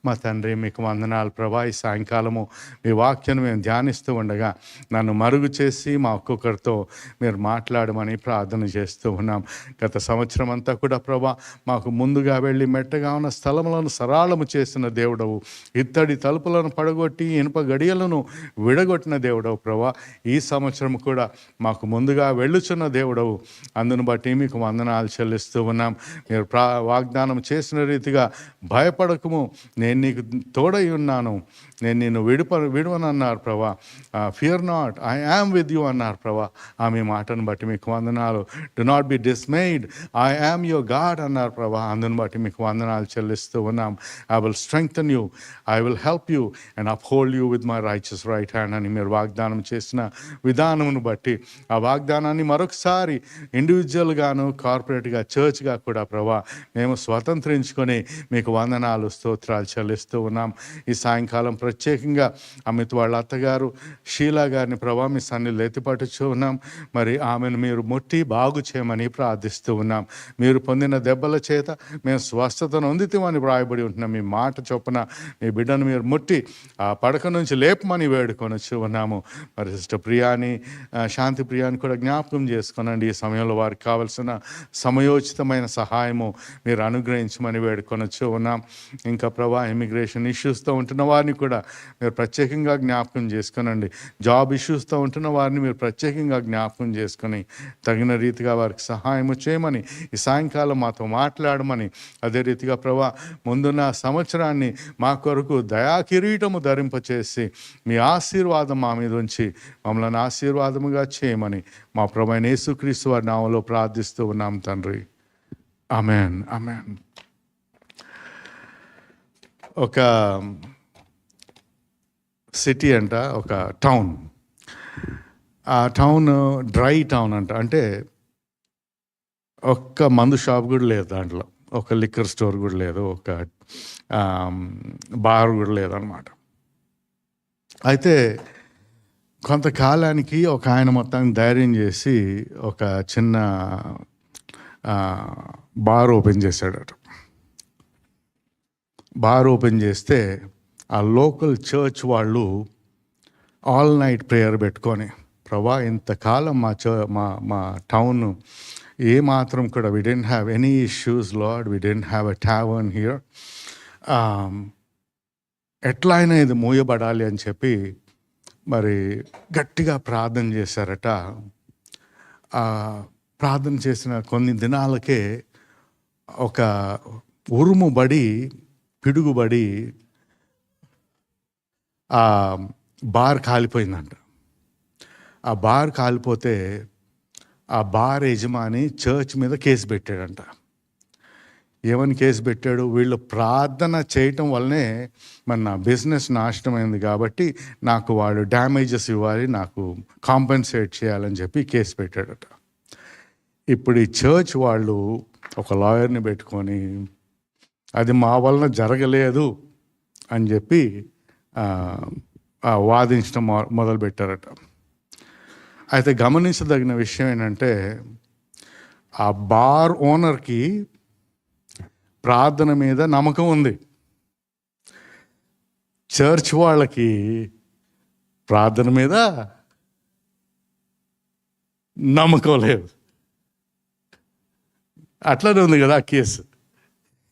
మా తండ్రి, మీకు వందనాలు ప్రభా. ఈ సాయంకాలము మీ వాక్యాన్ని మేము ధ్యానిస్తూ ఉండగా నన్ను మరుగు చేసి మా ఒక్కొక్కరితో మీరు మాట్లాడమని ప్రార్థన చేస్తూ ఉన్నాం. గత సంవత్సరం అంతా కూడా ప్రభా మాకు ముందుగా వెళ్ళి మెట్టగా ఉన్న స్థలములను సరాళము చేసిన దేవుడవు, ఇత్తడి తలుపులను పడగొట్టి ఇనుప గడియలను విడగొట్టిన దేవుడవు ప్రభా. ఈ సంవత్సరం కూడా మాకు ముందుగా వెళ్ళుచున్న దేవుడవు. అందును బట్టి మీకు వందనాలు చెల్లిస్తూ ఉన్నాం. మీరు వాగ్దానం చేసిన రీతిగా భయపడకము, నేను నీకు తోడై ఉన్నాను, నేను నిన్ను విడవనన్నారు ప్రభా. Fear not, I am with you అన్నారు ప్రభా. ఆమె మాటను బట్టి మీకు వందనాలు. Do not be dismayed, I am your God అన్నారు ప్రభా. అందుని బట్టి మీకు వందనాలు చెల్లిస్తూ ఉన్నాం. I will strengthen you, I will help you and uphold you with my righteous right hand అని మీరు వాగ్దానం చేసిన విధానమును బట్టి ఆ వాగ్దానాన్ని మరొకసారి ఇండివిజువల్గాను కార్పొరేట్గా చర్చ్గా కూడా ప్రభా మేము స్వతంత్రించుకొని మీకు వందనాలు స్తోత్రాలు చెల్లిస్తూ ఉన్నాం. ఈ సాయంకాలం ప్రత్యేకంగా అమిత్ వాళ్ళ అత్తగారు షీలా గారిని ప్రభా మీ సన్నిధిలో ఎత్తిపట్టుచూ ఉన్నాం. మరి ఆమెను మీరు ముట్టి బాగు చేయమని ప్రార్థిస్తూ ఉన్నాం. మీరు పొందిన దెబ్బల చేత మేము స్వస్థతను పొందితమని వ్రాయబడి ఉంటున్నాం. మీ మాట చొప్పున మీ బిడ్డను మీరు ముట్టి ఆ పడక నుంచి లేపమని వేడుకొనొచ్చు ఉన్నాము. మరి సిస్టర్ ప్రియాని, శాంతి ప్రియాని కూడా జ్ఞాపకం చేసుకోనండి. ఈ సమయంలో వారికి కావలసిన సమయోచితమైన సహాయము మీరు అనుగ్రహించమని వేడుకొనొచ్చు ఉన్నాం. ఇంకా ప్రభా ఇమిగ్రేషన్ ఇష్యూస్తో ఉంటున్న వారిని కూడా మీరు ప్రత్యేకంగా జ్ఞాపకం చేసుకోనండి. జాబ్ ఇష్యూస్తో ఉంటున్న వారిని మీరు ప్రత్యేకంగా జ్ఞాపకం చేసుకొని తగిన రీతిగా వారికి సహాయము చేయమని ఈ సాయంకాలం మాతో మాట్లాడమని, అదే రీతిగా ప్రభా ముందున్న సంవత్సరాన్ని మా కొరకు దయా కిరీటము ధరింపచేసి మీ ఆశీర్వాదం మా మీద ఉంచి మమ్మల్ని ఆశీర్వాదముగా చేయమని మా ప్రభువైన యేసుక్రీస్తు వారి నామములో ప్రార్థిస్తూ ఉన్నాం తండ్రి. Amen, amen. ఒక సిటీ అంట, ఒక టౌన్. ఆ టౌన్ డ్రై టౌన్ అంట. అంటే ఒక్క మందు షాప్ కూడా లేదు దాంట్లో, ఒక లిక్కర్ స్టోర్ కూడా లేదు, ఒక బార్ కూడా లేదన్నమాట. అయితే కొంతకాలానికి ఒక ఆయన మొత్తాన్ని ధైర్యం చేసి ఒక చిన్న బార్ ఓపెన్ చేశాడట. బార్ ఓపెన్ చేస్తే ఆ లోకల్ చర్చ్ వాళ్ళు ఆల్ నైట్ ప్రేయర్ పెట్టుకొని ప్రభా ఇంతకాలం మా టౌన్ ఏమాత్రం కూడా we didn't have any issues lord, we didn't have a tavern here. ఎట్లా అయినా ఇది మూయబడాలి అని చెప్పి మరి గట్టిగా ప్రార్థన చేశారట. ప్రార్థన చేసిన కొన్ని దినాలకే ఒక ఉరుముబడి పిడుగుబడి ఆ బార్ కాలిపోయిందంట. ఆ బార్ కాలిపోతే ఆ బార్ యజమాని చర్చ్ మీద కేసు పెట్టాడంట. ఏమని కేసు పెట్టాడు? వీళ్ళు ప్రార్థన చేయటం వల్లనే మరి నా బిజినెస్ నాశనమైంది కాబట్టి నాకు వాడు డ్యామేజెస్ ఇవ్వాలి, నాకు కాంపెన్సేట్ చేయాలని చెప్పి కేసు పెట్టాడట. ఇప్పుడు ఈ చర్చ్ వాళ్ళు ఒక లాయర్ని పెట్టుకొని అది మా వలన జరగలేదు అని చెప్పి వాదించడం మొదలుపెట్టారట. అయితే గమనించదగిన విషయం ఏంటంటే ఆ బార్ ఓనర్కి ప్రార్థన మీద నమ్మకం ఉంది, చర్చ్ వాళ్ళకి ప్రార్థన మీద నమ్మకం లేదు. అట్లనే ఉంది కదా case.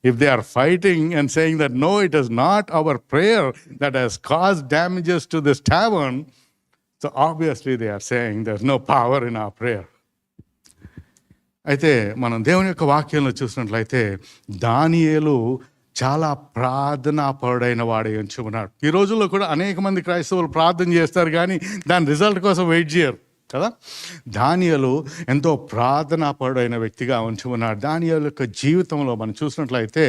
If they are fighting and saying that no, it is not our prayer that has caused damages to this tavern, so obviously they are saying there's no power in our prayer. అయితే మనం దేవుని యొక్క వాక్యంలో చూసినట్లయితే దానియేలు చాలా ప్రార్థనాపరుడైన వాడే ఉంచి ఉన్నాడు. ఈ రోజుల్లో కూడా అనేక మంది క్రైస్తవులు ప్రార్థన చేస్తారు కానీ దాని రిజల్ట్ కోసం వెయిట్ చేయరు కదా. దానియేలు ఎంతో ప్రార్థనాపరుడైన వ్యక్తిగా ఉంచి ఉన్నాడు. దానియేలు యొక్క జీవితంలో మనం చూసినట్లయితే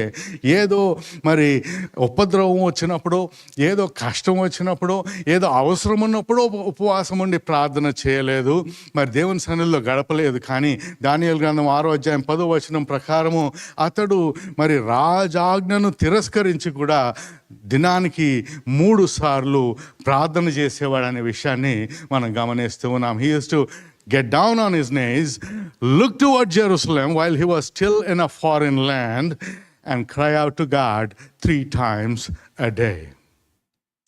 ఏదో మరి ఉపద్రవం వచ్చినప్పుడు, ఏదో కష్టం వచ్చినప్పుడు, ఏదో అవసరం ఉన్నప్పుడు ఉపవాసం ఉండి ప్రార్థన చేయలేదు, మరి దేవుని సన్నిధిలో గడపలేదు. కానీ దానియేలు గ్రంథం 6వ అధ్యాయం 10వ వచనం ప్రకారము అతడు మరి రాజాజ్ఞను తిరస్కరించి కూడా దినానికి 3 సార్లు ప్రార్థన చేసేవాడు అనే విషయాన్ని మనం గమనిస్తూ ఉన్నాం. He used to get down on his knees, look toward Jerusalem while he was still in a foreign land and cry out to God 3 times a day.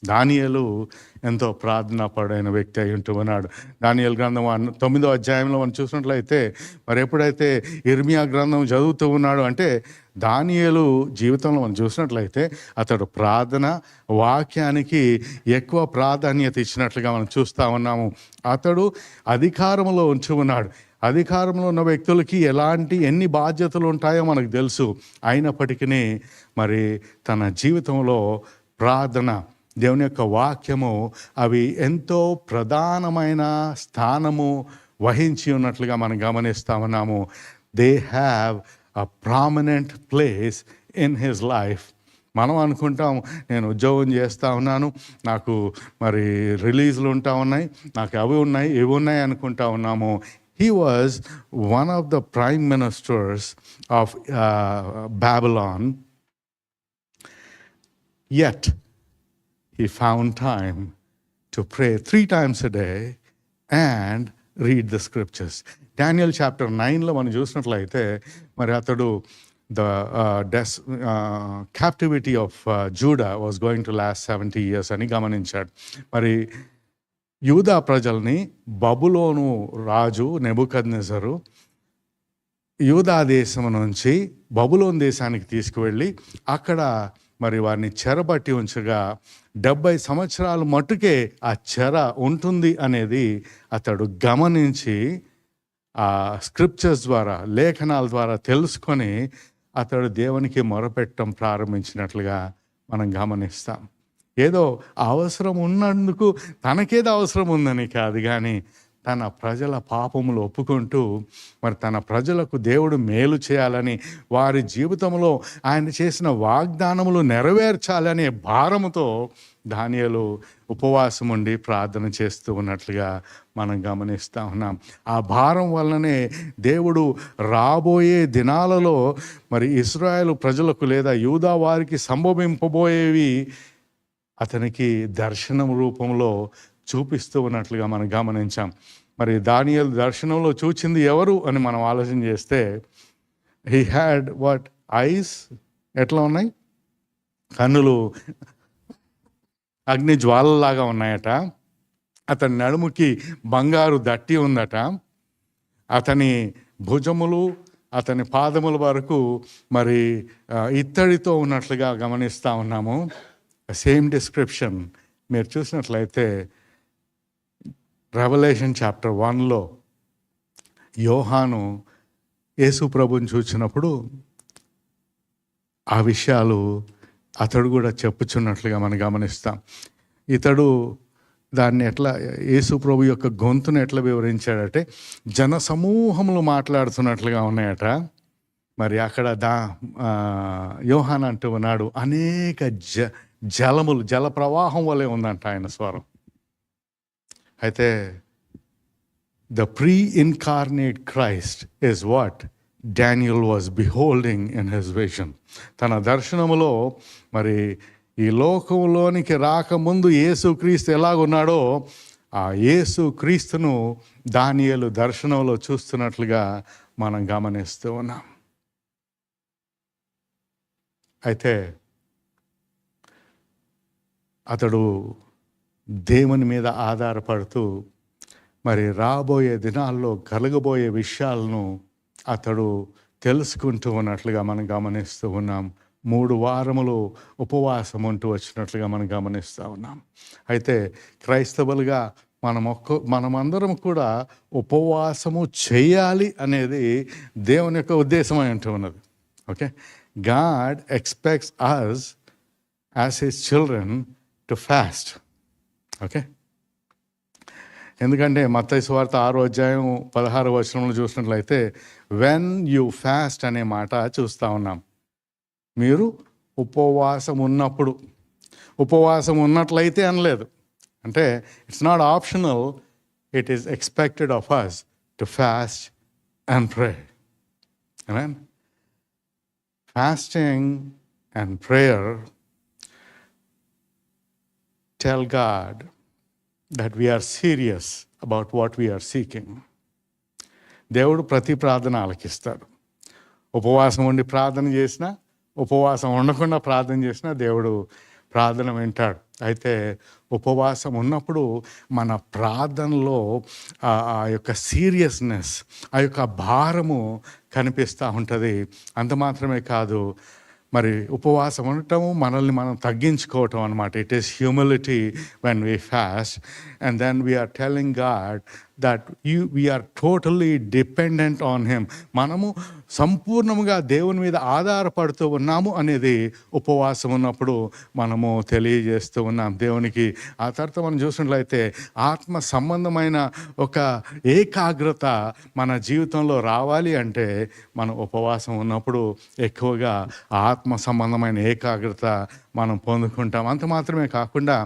దానియేలు ఎంతో ప్రార్థనాపరుడైన వ్యక్తి అయి ఉంటూ ఉన్నాడు. దానియేలు గ్రంథం 9వ అధ్యాయంలో మనం చూసినట్లయితే మరి ఎప్పుడైతే ఇర్మియా గ్రంథం చదువుతూ ఉన్నాడు అంటే దానియేలు జీవితంలో మనం చూసినట్లయితే అతడు ప్రార్థన వాక్యానికి ఎక్కువ ప్రాధాన్యత ఇచ్చినట్లుగా మనం చూస్తూ ఉన్నాము. అతడు అధికారంలో ఉంచి ఉన్నాడు. అధికారంలో ఉన్న వ్యక్తులకి ఎన్ని బాధ్యతలు ఉంటాయో మనకు తెలుసు. అయినప్పటికీ మరి తన జీవితంలో ప్రార్థన, దేవుని యొక్క వాక్యము అవి ఎంతో ప్రధానమైన స్థానము వహించి ఉన్నట్లుగా మనం గమనిస్తూ ఉన్నాము. They have a prominent place in his life. మనం అనుకుంటాం నేను ఉద్యోగం చేస్తూ ఉన్నాను, నాకు మరి రిలీజ్లు ఉంటా ఉన్నాయి, నాకు అవి ఉన్నాయి ఇవి ఉన్నాయి అనుకుంటా ఉన్నాము. He was one of the prime ministers of Babylon, yet he found time to pray 3 times a day and read the scriptures. Daniel chapter 9లో మనం చూసినట్లయితే మరి అతడు the captivity of Judah was going to last 70 years అని గమనించాడు. మరి యూదా ప్రజల్ని బబులోను రాజు నెబుకద్నెజరు యూదా దేశం నుంచి బబులోను దేశానికి తీసుకువెళ్ళి అక్కడ మరి వారిని చెరబట్టి ఉంచగా 70 సంవత్సరాలు మట్టుకే ఆ చెర ఉంటుంది అనేది అతడు గమనించి ఆ స్క్రిప్చర్స్ ద్వారా, లేఖనాల ద్వారా తెలుసుకొని అతడు దేవునికి మొరపెట్టడం ప్రారంభించినట్లుగా మనం గమనిస్తాం. ఏదో అవసరం ఉన్నందుకు తనకేదో అవసరం ఉందని కాదు, కానీ తన ప్రజల పాపములు ఒప్పుకుంటూ మరి తన ప్రజలకు దేవుడు మేలు చేయాలని, వారి జీవితంలో ఆయన చేసిన వాగ్దానములు నెరవేర్చాలనే భారముతో దానియేలు ఉపవాసం ఉండి ప్రార్థన చేస్తూ ఉన్నట్లుగా మనం గమనిస్తూ ఉన్నాం. ఆ భారం వల్లనే దేవుడు రాబోయే దినాలలో మరి ఇశ్రాయేలు ప్రజలకు లేదా యూదా వారికి సంభవింపబోయేవి అతనికి దర్శనం రూపంలో చూపిస్తూ ఉన్నట్లుగా మనం గమనించాం. మరి దానియేలు దర్శనంలో చూచింది ఎవరు అని మనం ఆలోచన చేస్తే, హీ హ్యాడ్ వాట్ ఐస్ ఎట్లా ఉన్నాయి, కన్నులు అగ్ని జ్వాలలాగా ఉన్నాయట. అతని నడుముకి బంగారు దట్టి ఉందట. అతని భుజములు, అతని పాదముల వరకు మరి ఇత్తడితో ఉన్నట్లుగా గమనిస్తూ ఉన్నాము. సేమ్ డిస్క్రిప్షన్ మీరు చూసినట్లయితే రెవల్యూషన్ చాప్టర్ 1లో యోహాను యేసు ప్రభుని చూసినప్పుడు ఆ విషయాలు అతడు కూడా చెప్పుచున్నట్లుగా మనం గమనిస్తాం. ఇతడు దాన్ని ఎట్లా, యేసు ప్రభు యొక్క గొంతును ఎట్లా వివరించాడంటే జన సమూహములు మాట్లాడుతున్నట్లుగా ఉన్నాయట. మరి అక్కడ యోహాన్ అంటూ ఉన్నాడు, అనేక జలములు, జల ప్రవాహం వలె ఉందంట ఆయన స్వరం. అయితే the pre-incarnate Christ is what Daniel was beholding in his vision. తన దర్శనములో మరి ఈ లోకంలోనికి రాకముందు యేసుక్రీస్తు ఎలాగున్నాడో ఆ యేసుక్రీస్తును దానియేలు దర్శనంలో చూస్తున్నట్లుగా మనం గమనిస్తూ ఉన్నాం. అయితే అతడు దేవుని మీద ఆధారపడుతూ మరి రాబోయే దినాల్లో కలగబోయే విషయాలను అతడు తెలుసుకుంటూ ఉన్నట్లుగా మనం గమనిస్తూ ఉన్నాం. 3 వారములు ఉపవాసం ఉంటూ వచ్చినట్లుగా మనం గమనిస్తూ ఉన్నాం. అయితే క్రైస్తవులుగా మనమందరం కూడా ఉపవాసము చేయాలి అనేది దేవుని యొక్క ఉద్దేశమై ఉంటూ ఉన్నది. Okay, God expects us as his children to fast. Okay, ఎందుకంటే మత్తయి సువార్త 6వ అధ్యాయం 16వ వచనంలో చూసినట్లయితే వెన్ యూ ఫాస్ట్ అనే మాట చూస్తూ ఉన్నాం. మీరు ఉపవాసం ఉన్నప్పుడు, ఉపవాసం ఉన్నట్లయితే అనలేదు. అంటే it's not optional, it is expected of us to fast and pray. Amen. Fasting and prayer tell God that we are serious about what we are seeking. దేవుడు ప్రతి ప్రార్థన ఆలకిస్తాడు. ఉపవాసం ఉండి ప్రార్థన చేసినా, ఉపవాసం ఉండకుండా ప్రార్థన చేసినా దేవుడు ప్రార్థన వింటాడు. అయితే ఉపవాసం ఉన్నప్పుడు మన ప్రార్థనలో ఆ యొక్క సీరియస్నెస్, ఆ యొక్క భారము కనిపిస్తూ ఉంటుంది. అంత మాత్రమే కాదు, మరి ఉపవాసం ఉండటము మనల్ని మనం తగ్గించుకోవటం అనమాట. It is humility when we fast and then we are telling God that we are totally dependent on him. మనము సంపూర్ణంగా దేవుని మీద ఆధారపడుతూ ఉన్నాము అనేది ఉపవాసం ఉన్నప్పుడు మనము తెలియజేస్తూ ఉన్నాం దేవునికి. ఆ తర్వాత మనం చూసినట్లయితే ఆత్మ సంబంధమైన ఒక ఏకాగ్రత మన జీవితంలో రావాలి అంటే మనం ఉపవాసం ఉన్నప్పుడు ఎక్కువగా ఆత్మ సంబంధమైన ఏకాగ్రత మనం పొందుకుంటాం. అంత మాత్రమే కాకుండా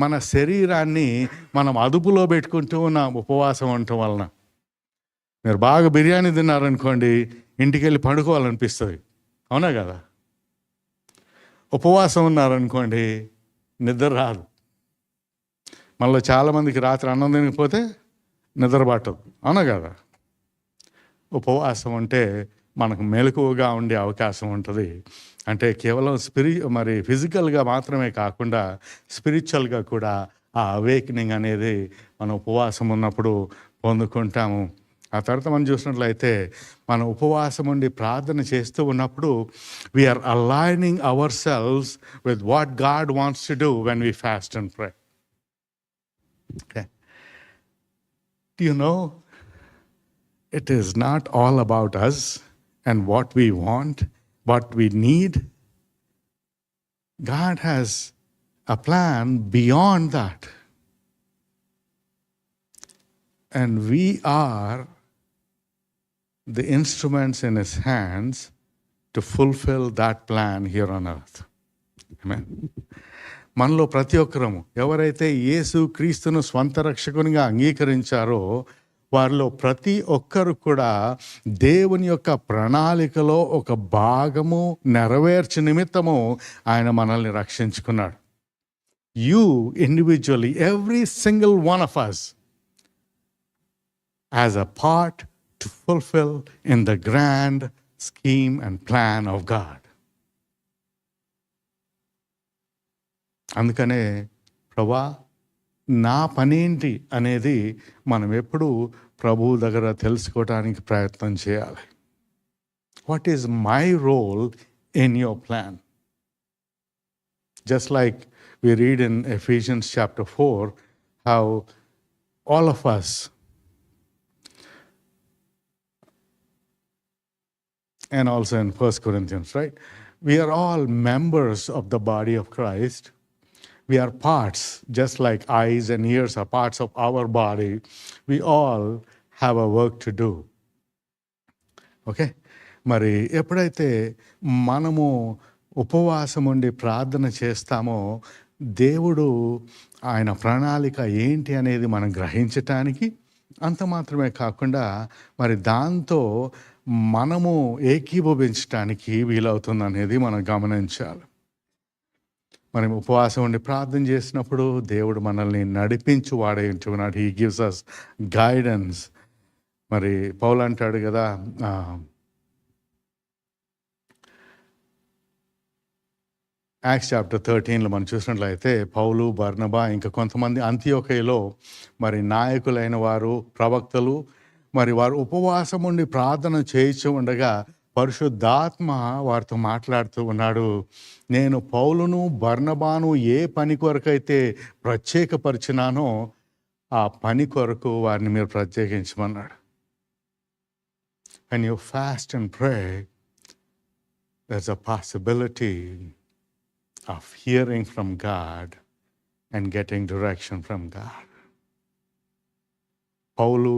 మన శరీరాన్ని మనం అదుపులో పెట్టుకుంటూ ఉన్నాం ఉపవాసం ఉండటం వలన. మీరు బాగా బిర్యానీ తిన్నారనుకోండి, ఇంటికి వెళ్ళి పండుకోవాలనిపిస్తుంది, అవునా కదా? ఉపవాసం ఉన్నారనుకోండి, నిద్ర రాదు. మళ్ళీ చాలామందికి రాత్రి అన్నం తినకపోతే నిద్ర పట్టదు, అవునా కదా? ఉపవాసం అంటే మనకు మెలకువగా ఉండే అవకాశం ఉంటుంది. అంటే కేవలం మరి ఫిజికల్గా మాత్రమే కాకుండా స్పిరిచువల్గా కూడా ఆ అవేకనింగ్ అనేది మనం ఉపవాసం ఉన్నప్పుడు పొందుకుంటాము. ఆ తర్వాత మనం చూసినట్లయితే మనం ఉపవాసం ఉండి ప్రార్థన చేస్తూ ఉన్నప్పుడు we are aligning ourselves with what God wants to do when we fast and pray. Okay, you know it is not all about us and what we want, what we need. God has a plan beyond that. And we are the instruments in His hands to fulfill that plan here on earth. Amen. మనలో ప్రతి ఒక్కరము ఎవరైతే యేసు క్రీస్తును స్వంత రక్షకునిగా అంగీకరించారో వారిలో ప్రతి ఒక్కరు కూడా దేవుని యొక్క ప్రణాళికలో ఒక భాగము నెరవేర్చు నిమిత్తము ఆయన మనల్ని రక్షించుకున్నాడు. You individually, every single one of us has a part to fulfill in the grand scheme and plan of God. అందుకనే ప్రభువా నా పనేంటి అనేది మనం ఎప్పుడు ప్రభువు దగ్గర తెలుసుకోవడానికి ప్రయత్నం చేయాలి. What is my role in your plan? Just like we read in Ephesians chapter 4, how all of us, and also in 1 Corinthians, right? We are all members of the body of Christ. We are parts, just like eyes and ears are parts of our body. We all have a work to do. Okay? మరి ఎప్పుడైతే మనము ఉపవాసం ఉండి ప్రార్థన చేస్తామో దేవుడు ఆయన ప్రణాళిక ఏంటి అనేది మనం గ్రహించటానికి, అంత మాత్రమే కాకుండా మరి దాంతో మనము ఏకీభవించటానికి వీలవుతుంది అనేది మనం గమనించాలి. మనం ఉపవాసం ఉండి ప్రార్థన చేసినప్పుడు దేవుడు మనల్ని నడిపించు వాడే ఉంటున్నాడు. He gives us guidance. మరి పౌలు అంటాడు కదా, యాక్ట్స్ చాప్టర్ 13లో మనం చూసినట్లయితే పౌలు, బర్నబా ఇంకా కొంతమంది అంతియోకయలో మరి నాయకులైన వారు, ప్రవక్తలు, మరి వారు ఉపవాసం ఉండి ప్రార్థన చేయించు ఉండగా పరిశుద్ధాత్మ వారితో మాట్లాడుతూ ఉన్నాడు. నేను పౌలును, బర్నబాను ఏ పని కొరకైతే ప్రత్యేకపరిచినానో ఆ పని కొరకు వారిని మీరు ప్రత్యేకించమన్నాడు. When you fast and pray, there's a possibility of hearing from God and getting direction from God. పౌలు,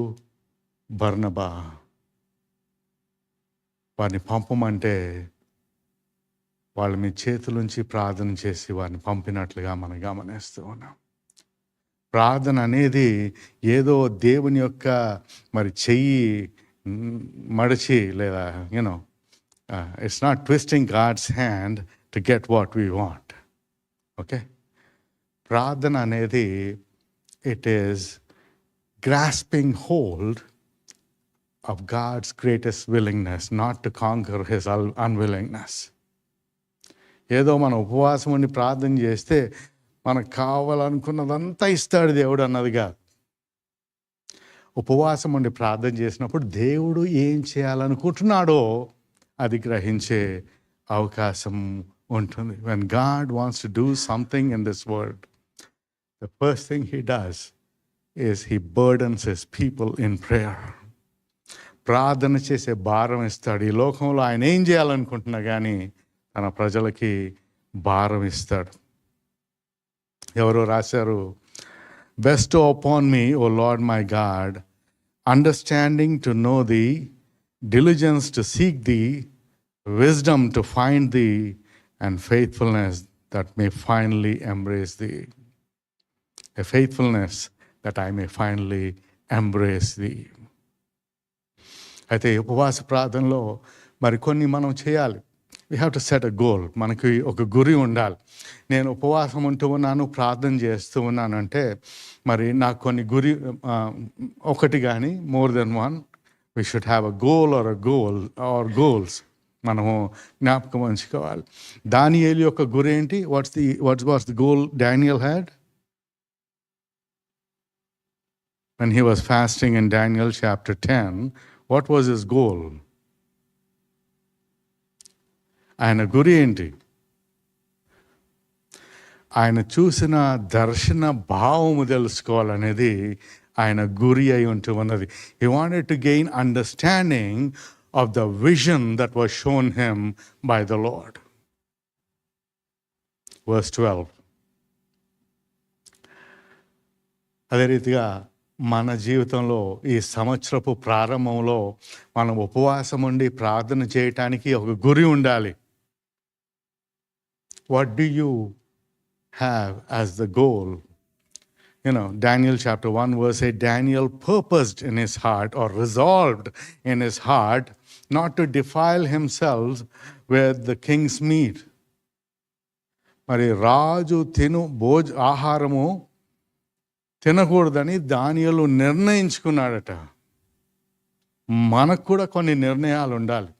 బర్నబా వారిని పంపమంటే వాళ్ళు మీ చేతులుంచి ప్రార్థన చేసి వారిని పంపినట్లుగా మనం గమనిస్తూ ఉన్నాం. ప్రార్థన అనేది ఏదో దేవుని యొక్క మరి చెయ్యి మడిచి లేదా it's not twisting God's hand to get what we want. Okay? Pradhana anedi, it is grasping hold of God's greatest willingness, not to conquer his unwillingness. ఏదో మనం ఉపవాసం ఉండి ప్రార్థన చేస్తే మనకు కావాలనుకున్నదంతా ఇస్తాడు దేవుడు అన్నది కాదు. ఉపవాసం ఉండి ప్రార్థన చేసినప్పుడు దేవుడు ఏం చేయాలనుకుంటున్నాడో అది గ్రహించే అవకాశం ఉంటుంది. When God wants to do something in this world, the first thing he does is he burdens his people in prayer. ప్రార్థన చేసే భారం ఇస్తాడు. ఈ లోకంలో ఆయన ఏం చేయాలనుకుంటున్నా కానీ తన ప్రజలకి భారం ఇస్తాడు. ఎవరో రాశారు, bestow upon me, O Lord my God, understanding to know thee, diligence to seek thee, wisdom to find thee, and faithfulness that may finally embrace thee. A faithfulness that I may finally embrace thee. అయితే ఉపవాస ప్రార్థనలో మరికొన్ని మనం చేయాలి. We have to set a goal. మనకి ఒక గురి ఉండాలి. నేను ఉపవాసం ఉంటూ ఉన్నాను, ప్రార్థన చేస్తూ ఉన్నానంటే మరి నాకు కొన్ని గురి ఒకటి కానీ more than one, we should have a goal or goals మనము జ్ఞాపకం ఉంచుకోవాలి. దానియేలు యొక్క గురి ఏంటి? What's the goal Daniel had when he was fasting in Daniel chapter 10? What was his goal? ఆయన గురి ఏంటి? ఆయన చూసిన దర్శన భావము తెలుసుకోవాలనేది ఆయన గురి అయి ఉంటూ ఉన్నది. He wanted to gain understanding of the vision that was shown him by the Lord. Verse 12. అదే రీతిగా మన జీవితంలో ఈ సంవత్సరపు ప్రారంభంలో మనం ఉపవాసం ఉండి ప్రార్థన చేయటానికి ఒక గురి ఉండాలి. What do you have as the goal? Daniel chapter 1 verse 8, Daniel purposed in his heart or resolved in his heart not to defile himself with the king's meat. మరి రాజు ఆహారము తినకూడదని దానియేలు నిర్ణయించుకున్నాడట. మనకు కూడా కొన్ని నిర్ణయాలు ఉండాలి.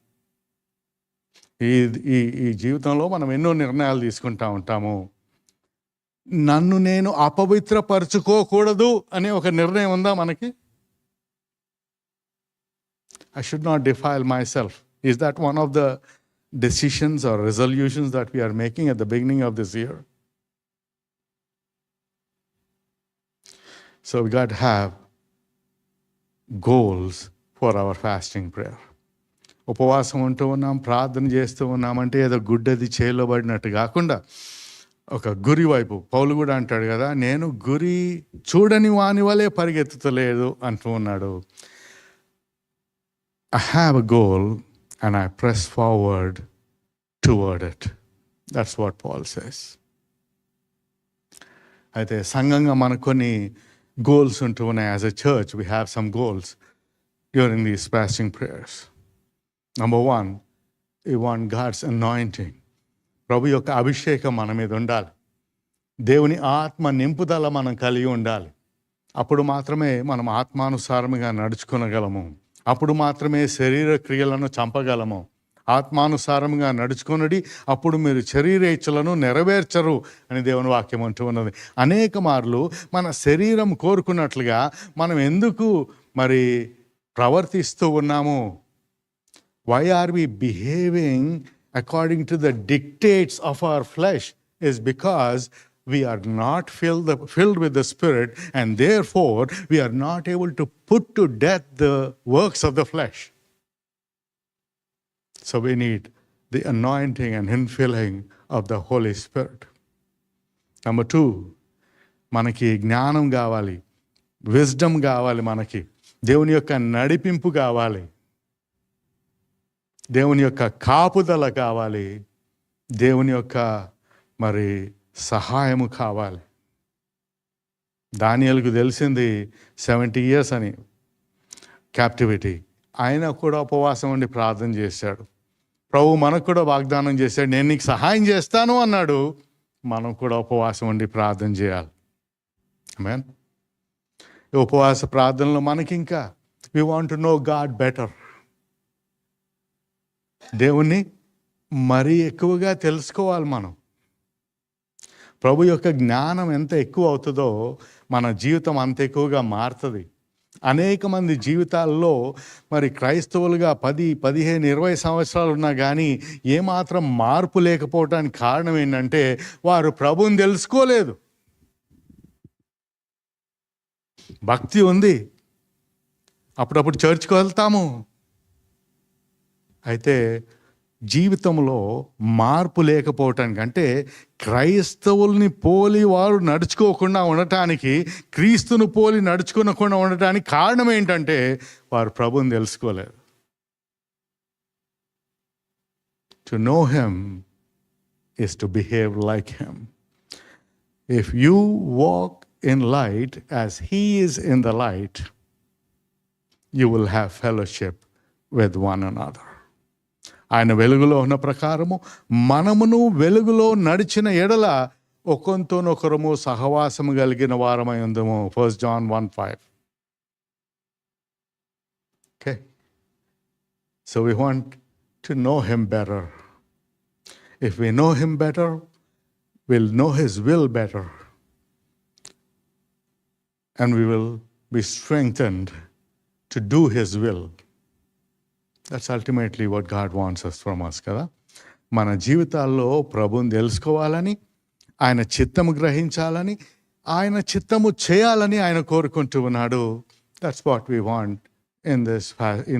ఈ జీవితంలో మనం ఎన్నో నిర్ణయాలు తీసుకుంటూ ఉంటాము. నన్ను నేను అపవిత్రపరచుకోకూడదు అనే ఒక నిర్ణయం ఉందా మనకి? I should not defile myself. Is that one of the decisions or resolutions that we are making at the beginning of this year? So we got to have goals for our fasting prayer. ఉపవాసం ఉంటూ ఉన్నాం, ప్రార్థన చేస్తూ ఉన్నామంటే ఏదో గుడ్డది చేలో పడినట్టు కాకుండా ఒక గురి వైపు, పౌలు కూడా అంటాడు కదా, నేను గురి చూడని వాని వలే పరిగెత్తుతలేదు అంటూ ఉన్నాడు. I have a goal and I press forward toward it. That's what Paul says. అయితే సంఘంగా మనకు కొన్ని గోల్స్ ఉంటూ ఉన్నాయి. As a church we have some goals during these fasting prayers. Number one, we want God's anointing. ప్రభు యొక్క అభిషేకం మన మీద ఉండాలి. దేవుని ఆత్మ నింపుదల మనం కలిగి ఉండాలి. అప్పుడు మాత్రమే మనం ఆత్మానుసారముగా నడుచుకోగలము. అప్పుడు మాత్రమే శరీర క్రియలను చంపగలము. ఆత్మానుసారంగా నడుచుకొనుడి, అప్పుడు మీరు శరీర ఇచ్చలను నెరవేర్చరు అని దేవుని వాక్యం అంటూ ఉన్నది. అనేక మార్లు మన శరీరం కోరుకున్నట్లుగా మనం ఎందుకు మరి ప్రవర్తిస్తూ ఉన్నాము? Why are we behaving according to the dictates of our flesh? Is because we are not filled with the Spirit, and therefore we are not able to put to death the works of the flesh. So we need the anointing and infilling of the Holy Spirit. Number two, మనకి జ్ఞానం కావాలి, wisdom కావాలి, మనకి దేవుని యొక్క నడిపింపు కావాలి, దేవుని యొక్క కాపుదల కావాలి, దేవుని యొక్క మరి సహాయము కావాలి. దానియేలుకు తెలిసింది 70 years అని క్యాప్టివిటీ. ఆయన కూడా ఉపవాసం ఉండి ప్రార్థన చేశాడు. ప్రభు మనకు కూడా వాగ్దానం చేశాడు, నేను నీకు సహాయం చేస్తాను అన్నాడు. మనం కూడా ఉపవాసం ఉండి ప్రార్థన చేయాలి. ఆమేన్. ఈ ఉపవాస ప్రార్థనలో మనకి ఇంకా we want to know God better. దేవుణ్ణి మరీ ఎక్కువగా తెలుసుకోవాలి మనం. ప్రభు యొక్క జ్ఞానం ఎంత ఎక్కువ అవుతుందో మన జీవితం అంత ఎక్కువగా మారుతుంది. అనేక మంది జీవితాల్లో మరి క్రైస్తవులుగా 10, 15, 20 సంవత్సరాలు ఉన్నా కానీ ఏమాత్రం మార్పు లేకపోవడానికి కారణం ఏంటంటే వారు ప్రభువుని తెలుసుకోలేదు. భక్తి ఉంది, అప్పుడప్పుడు చర్చ్కి వెళ్తాము, అయితే జీవితంలో మార్పు లేకపోవటానికి, అంటే క్రైస్తవుల్ని పోలి వారు నడుచుకోకుండా ఉండటానికి, క్రీస్తును పోలి నడుచుకోకుండా ఉండటానికి కారణం ఏంటంటే వారు ప్రభువుని తెలుసుకోలేదు. To know him is to behave like him. If you walk in light as he is in the light, you will have fellowship with one another. ఆయన వెలుగులో ఉన్న ప్రకారము మనమును వెలుగులో నడిచిన ఎడల ఒకంతోనొకరము సహవాసము కలిగిన వారమై ఉందము. 1 John 1:5. Okay. So we want to know him better. If we know him better, we'll know his will better. And we will be strengthened to do his will. That's ultimately what God wants us from us, కదా. మన జీవితాల్లో ప్రభువుని తెలుసుకోవాలని, ఆయన చిత్తము గ్రహించాలని, ఆయన చిత్తము చేయాలని ఆయన కోరుకుంటూ ఉన్నాడు. That's what we want in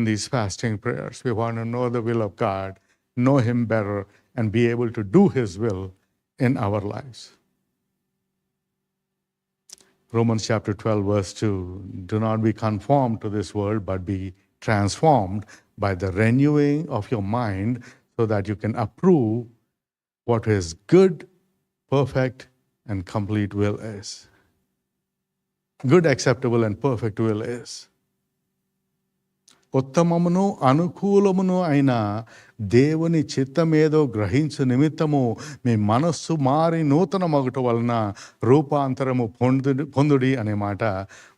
these fasting prayers. We want to know the will of God, know him better, and be able to do his will in our lives. Romans chapter 12 verse 2, do not be conformed to this world, but be transformed by the renewing of your mind, so that you can approve what his good, perfect, and complete will is. Good, acceptable, and perfect will is. ఉత్తమమును అనుకూలమును అయిన దేవుని చిత్తమేదో గ్రహించు నిమిత్తము మీ మనస్సు మారి నూతన మగుట వలన రూపాంతరము పొందుడి అనే మాట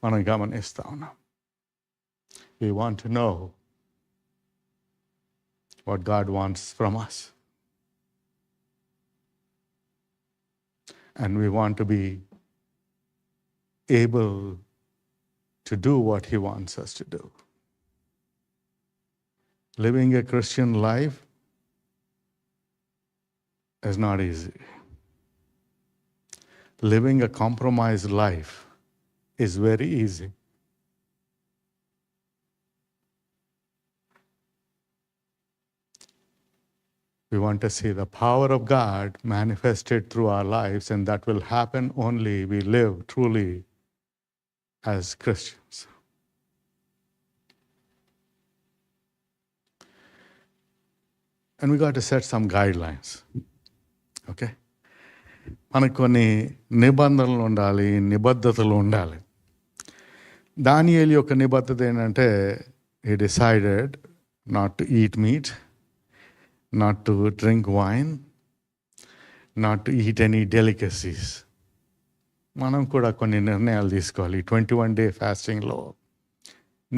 మనం గమనిస్తా ఉన్నాం. We want to know what God wants from us. And we want to be able to do what He wants us to do. Living a Christian life is not easy. Living a compromised life is very easy. We want to see the power of God manifested through our lives, and that will happen only we live truly as Christians. And we got to set some guidelines. Okay? మనకు కొన్ని నిబంధనలు ఉండాలి, నిబద్ధతలు ఉండాలి. దానియేలు యొక్క నిబద్ధత ఏంటంటే, he decided not to eat meat, not to drink wine, not to eat any delicacies. మనం కూడా కొన్ని నిర్ణయాలు తీసుకోవాలి. 21 day ఫాస్టింగ్లో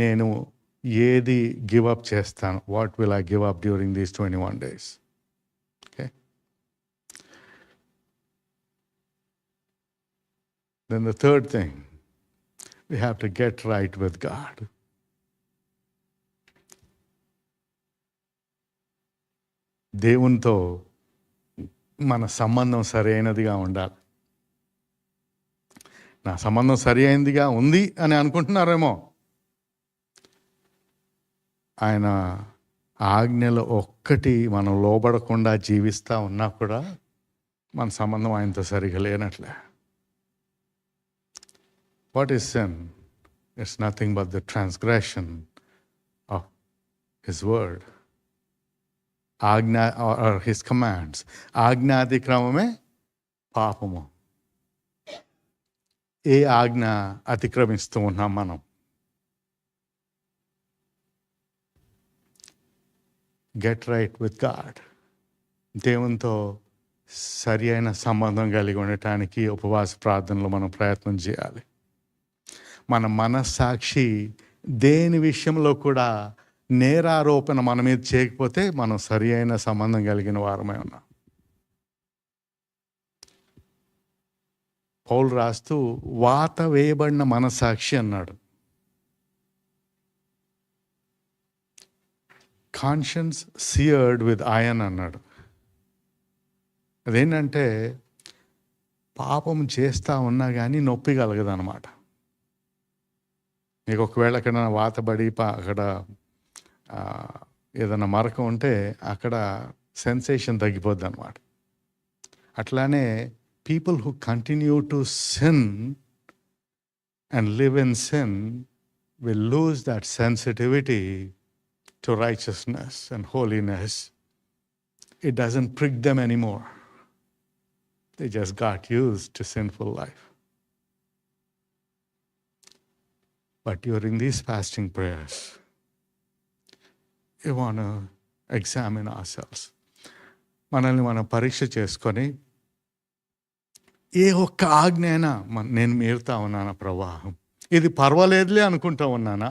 నేను ఏది గివ్ అప్ చేస్తాను? What will I give up during these 21 days? Okay. Then the third thing, we have to get right with God. దేవునితో మన సంబంధం సరైనదిగా ఉండాలి. నా సంబంధం సరి అయినదిగా ఉంది అని అనుకుంటున్నారేమో. ఆయన ఆజ్ఞలు ఒక్కటి మనం లోబడకుండా జీవిస్తూ ఉన్నా కూడా మన సంబంధం ఆయనతో సరిగా లేనట్లే. What is sin? It's nothing but the transgression of His word. Agna or His commands. ఆజ్ఞాతిక్రమమే పాపము. ఏ ఆజ్ఞ అతిక్రమిస్తూ ఉన్నాం మనం? Get right with God. దేవునితో సరి అయిన సంబంధం కలిగి ఉండటానికి ఉపవాస ప్రార్థనలో మనం ప్రయత్నం చేయాలి. మన మనస్సాక్షి దేని విషయంలో కూడా నేరారోపణ మన మీద చేయకపోతే మనం సరి అయిన సంబంధం కలిగిన వారమై ఉన్నాం. పౌలు రాస్తూ వాత వేయబడిన మనస్సాక్షి అన్నాడు. కాన్షియన్స్ సియర్డ్ విత్ ఐరన్ అన్నాడు. అదేంటంటే పాపం చేస్తూ ఉన్నా కానీ నొప్పి కలగదన్నమాట. మీకు ఒకవేళ ఎక్కడైనా వాతబడి అక్కడ ఏదైనా మరకం ఉంటే అక్కడ సెన్సేషన్ తగ్గిపోద్ది అనమాట. అట్లానే people who continue to sin and live in sin will lose that sensitivity to righteousness and holiness. It doesn't prick them anymore. They just got used to sinful life. But during these fasting prayers, we want to examine ourselves. మనల్ని మనం పరీక్ష చేసుకొని ఏ ఒక్క ఆజ్ఞ అయినా నేను మీరుతా ఉన్నానా ప్రభా, ఇది పర్వాలేదులే అనుకుంటా ఉన్నానా?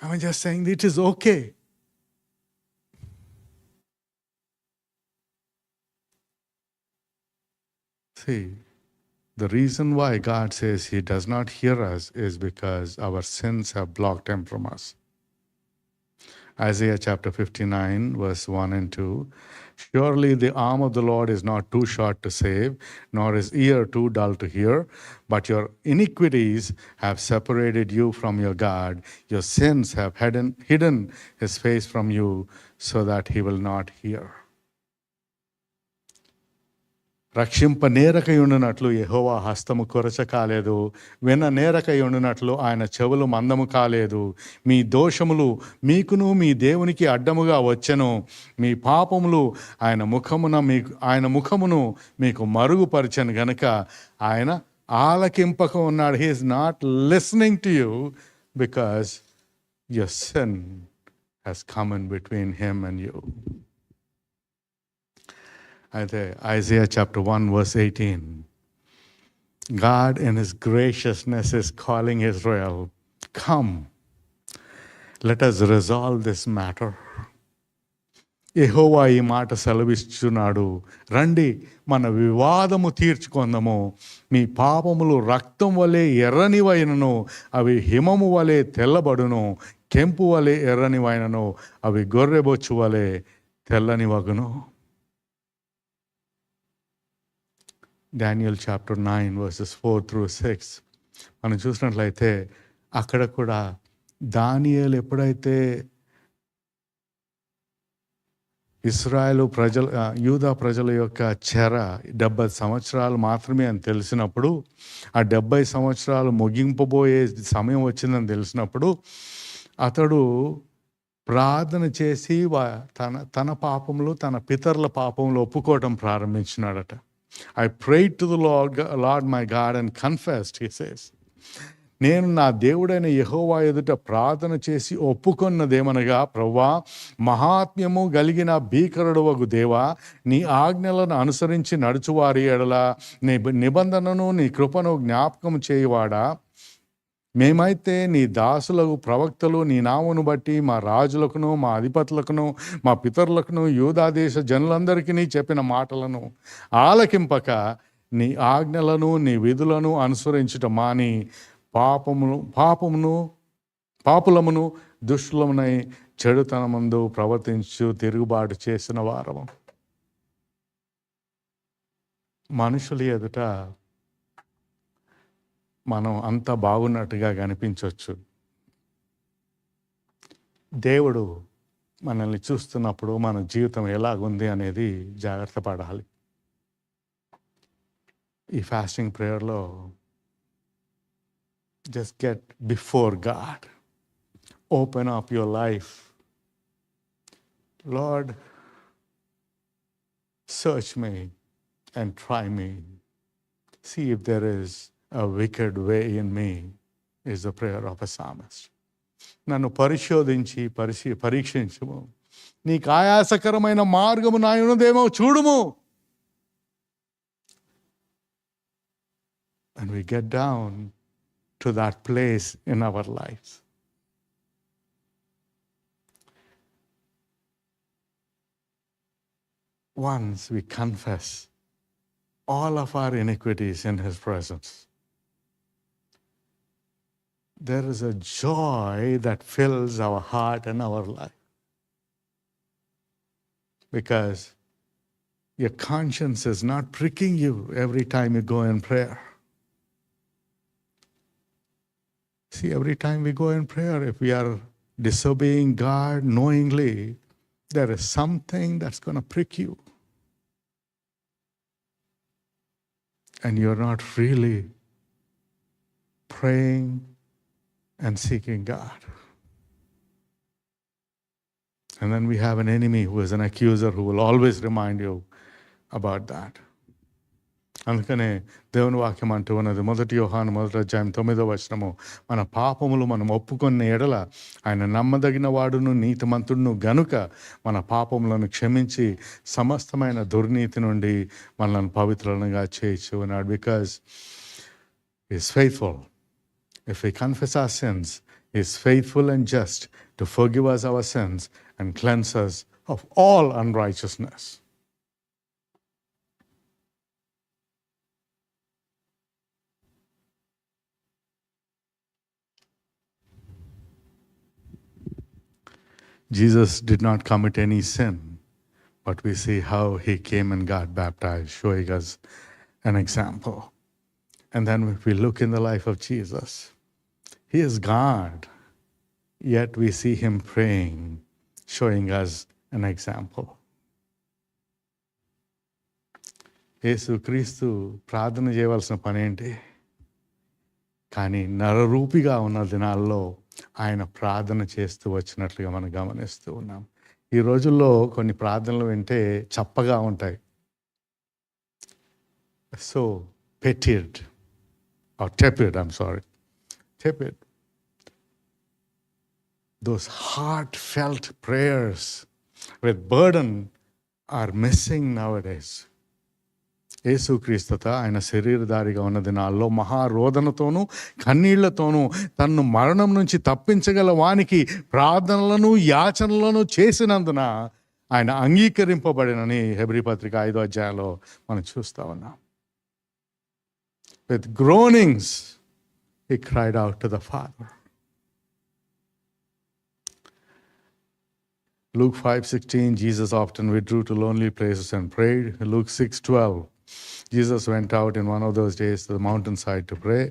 I'm just saying it is okay. See, the reason why God says He does not hear us is because our sins have blocked Him from us. Isaiah chapter 59, verse 1 and 2. Surely the arm of the Lord is not too short to save, nor his ear too dull to hear, but your iniquities have separated you from your God. Your sins have hidden his face from you so that he will not hear. రక్షింప నేరకై ఉండునట్లు యెహోవా హస్తము కొరచ కాలేదు, విన నేరకై ఉండునట్లు ఆయన చెవులు మందము కాలేదు. మీ దోషములు మీకును మీ దేవునికి అడ్డముగా వచ్చెను, మీ పాపములు ఆయన ముఖమును మీకు మరుగుపరచను గనుక ఆయన ఆలకింపక ఉన్నాడు. He is not listening to you because your sin has come in between him and you. Isaiah chapter 1 verse 18. God in his graciousness is calling Israel, come, let us resolve this matter. యెహోవా ఈ మాట సెలవిస్తున్నాడు, రండి మన వివాదము తీర్చుకొందము. మీ పాపములు రక్తం వలె ఎర్రనివైనను అవి హిమము వలె తెల్లబడును, కెంపు వలె ఎర్రనివైనను అవి గొర్రెబొచ్చు వలె తెల్లనివగును. డానియల్ చాప్టర్ 9 వర్సెస్ 4-6 మనం చూసినట్లయితే అక్కడ కూడా దానియేలు ఎప్పుడైతే ఇశ్రాయేలు ప్రజల యూదా ప్రజల యొక్క చెర 70 సంవత్సరాలు మాత్రమే అని తెలిసినప్పుడు, ఆ 70 సంవత్సరాలు ముగింపబోయే సమయం వచ్చిందని తెలిసినప్పుడు అతడు ప్రార్థన చేసి తన పాపములు తన పితరుల పాపములు ఒప్పుకోవటం ప్రారంభించినాడట. I prayed to the Lord my God and confessed, he says. నేను నా దేవుడైన యెహోవా ఎదుట ప్రార్థన చేసి ఒప్పుకొన్నదేమనగా, ప్రభువా, మహాత్మ్యము కలిగిన భీకరుడవగు దేవా, నీ ఆజ్ఞలను అనుసరించి నడుచువారి ఎడల నీ నిబంధనను నీ కృపను జ్ఞాపకం చేయువాడా, మేమైతే నీ దాసులకు ప్రవక్తలు నీ నామమును బట్టి మా రాజులకును మా అధిపతులకును మా పితరులకును యూదాదేశ జనులందరికీ చెప్పిన మాటలను ఆలకింపక నీ ఆజ్ఞలను నీ విధులను అనుసరించుట మాని పాపులమును దుష్టులమునై చెడుతనమందు ప్రవర్తించు తిరుగుబాటు చేసిన వారము. మనుషుల ఎదుట మనం అంత బాగున్నట్టుగా కనిపించవచ్చు. దేవుడు మనల్ని చూస్తున్నప్పుడు మన జీవితం ఎలాగుంది అనేది జాగ్రత్త పడాలి. ఈ fasting ప్రేయర్లో just get before God. Open up your life. Lord, search me and try me. See if there is a wicked way in me, is the prayer of a psalmist. నన్ను పరిశోధించి పరీక్షించుము, నీకు ఆయాసకరమైన మార్గము నా ఉన్నదేమో చూడుము. And we get down to that place in our lives. Once we confess all of our iniquities in His presence, there is a joy that fills our heart and our life. Because your conscience is not pricking you every time you go in prayer. See, every time we go in prayer, if we are disobeying God knowingly, there is something that's going to prick you. And you're not really praying and seeking God. And then we have an enemy who is an accuser who will always remind you about that. అందుకనే దేవుని వాక్యం అంటూ ఉన్నది, 1 యోహాను 1:9 మన పాపములు మనం ఒప్పుకొన్న ఎడల ఆయన నమ్మదగిన వాడును నీతిమంతుడును గనుక మన పాపములను క్షమించి సమస్తమైన దుర్నీతి నుండి మనల్ని పవిత్రులుగా చేయొచ్చు అన్నాడు. Because he is faithful. If we confess our sins, he is faithful and just to forgive us our sins and cleanse us of all unrighteousness. Jesus did not commit any sin, but we see how he came and got baptized, showing us an example. And then if we look in the life of Jesus, he is God, yet we see him praying, showing us an example. యేసు క్రీస్తు ప్రార్థన చేయవలసిన పని ఏంటి? కానీ నరరూపిగా ఉన్న దినాల్లో ఆయన ప్రార్థన చేస్తూ వచ్చినట్లుగా మనం గమనిస్తూ ఉన్నాం. ఈ రోజుల్లో కొన్ని ప్రార్థనలు వింటే చప్పగా ఉంటాయి. So petted or tepid, tepid. Those heartfelt prayers with burden are missing nowadays. యేసుక్రీస్తుత ఆయన శరీరధారిగా ఉన్న దినాల్లో మహారోదనతోనూ కన్నీళ్లతోనూ తన్ను మరణం నుంచి తప్పించగల వానికి ప్రార్థనలను యాచనలను చేసినందున ఆయన అంగీకరింపబడినని హెబ్రీ పత్రిక 5వ అధ్యాయంలో మనం చూస్తూ ఉన్నాం. With groanings he cried out to the Father. Luke 5:16, Jesus often withdrew to lonely places and prayed. Luke 6:12, Jesus went out in one of those days to the mountainside to pray.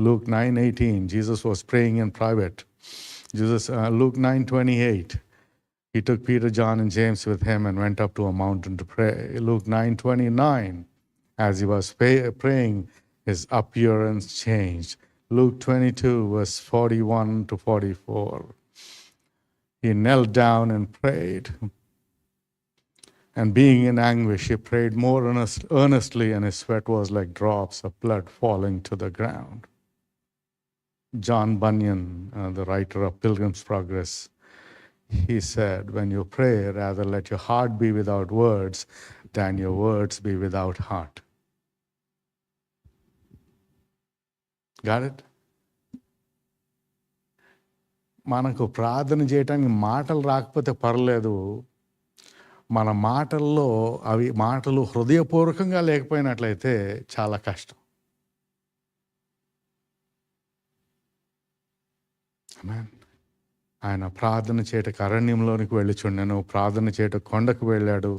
Luke 9:18, Jesus was praying in private. Luke 9:28, he took Peter, John, and James with him and went up to a mountain to pray. Luke 9:29, as he was praying, his appearance changed. Luke 22, verse 41 to 44. He knelt down and prayed. And being in anguish, he prayed more earnestly, and his sweat was like drops of blood falling to the ground. John Bunyan, the writer of Pilgrim's Progress, he said, when you pray, rather let your heart be without words than your words be without heart. Got it? మనకు ప్రార్థన చేయటానికి మాటలు రాకపోతే పర్లేదు, మన మాటల్లో అవి మాటలు హృదయపూర్వకంగా లేకపోయినట్లయితే చాలా కష్టం. ఆమేన్. ఆయన ప్రార్థన చేయటకు అరణ్యంలోనికి వెళ్ళి చూడను, ప్రార్థన చేయటకు కొండకు వెళ్ళాడు.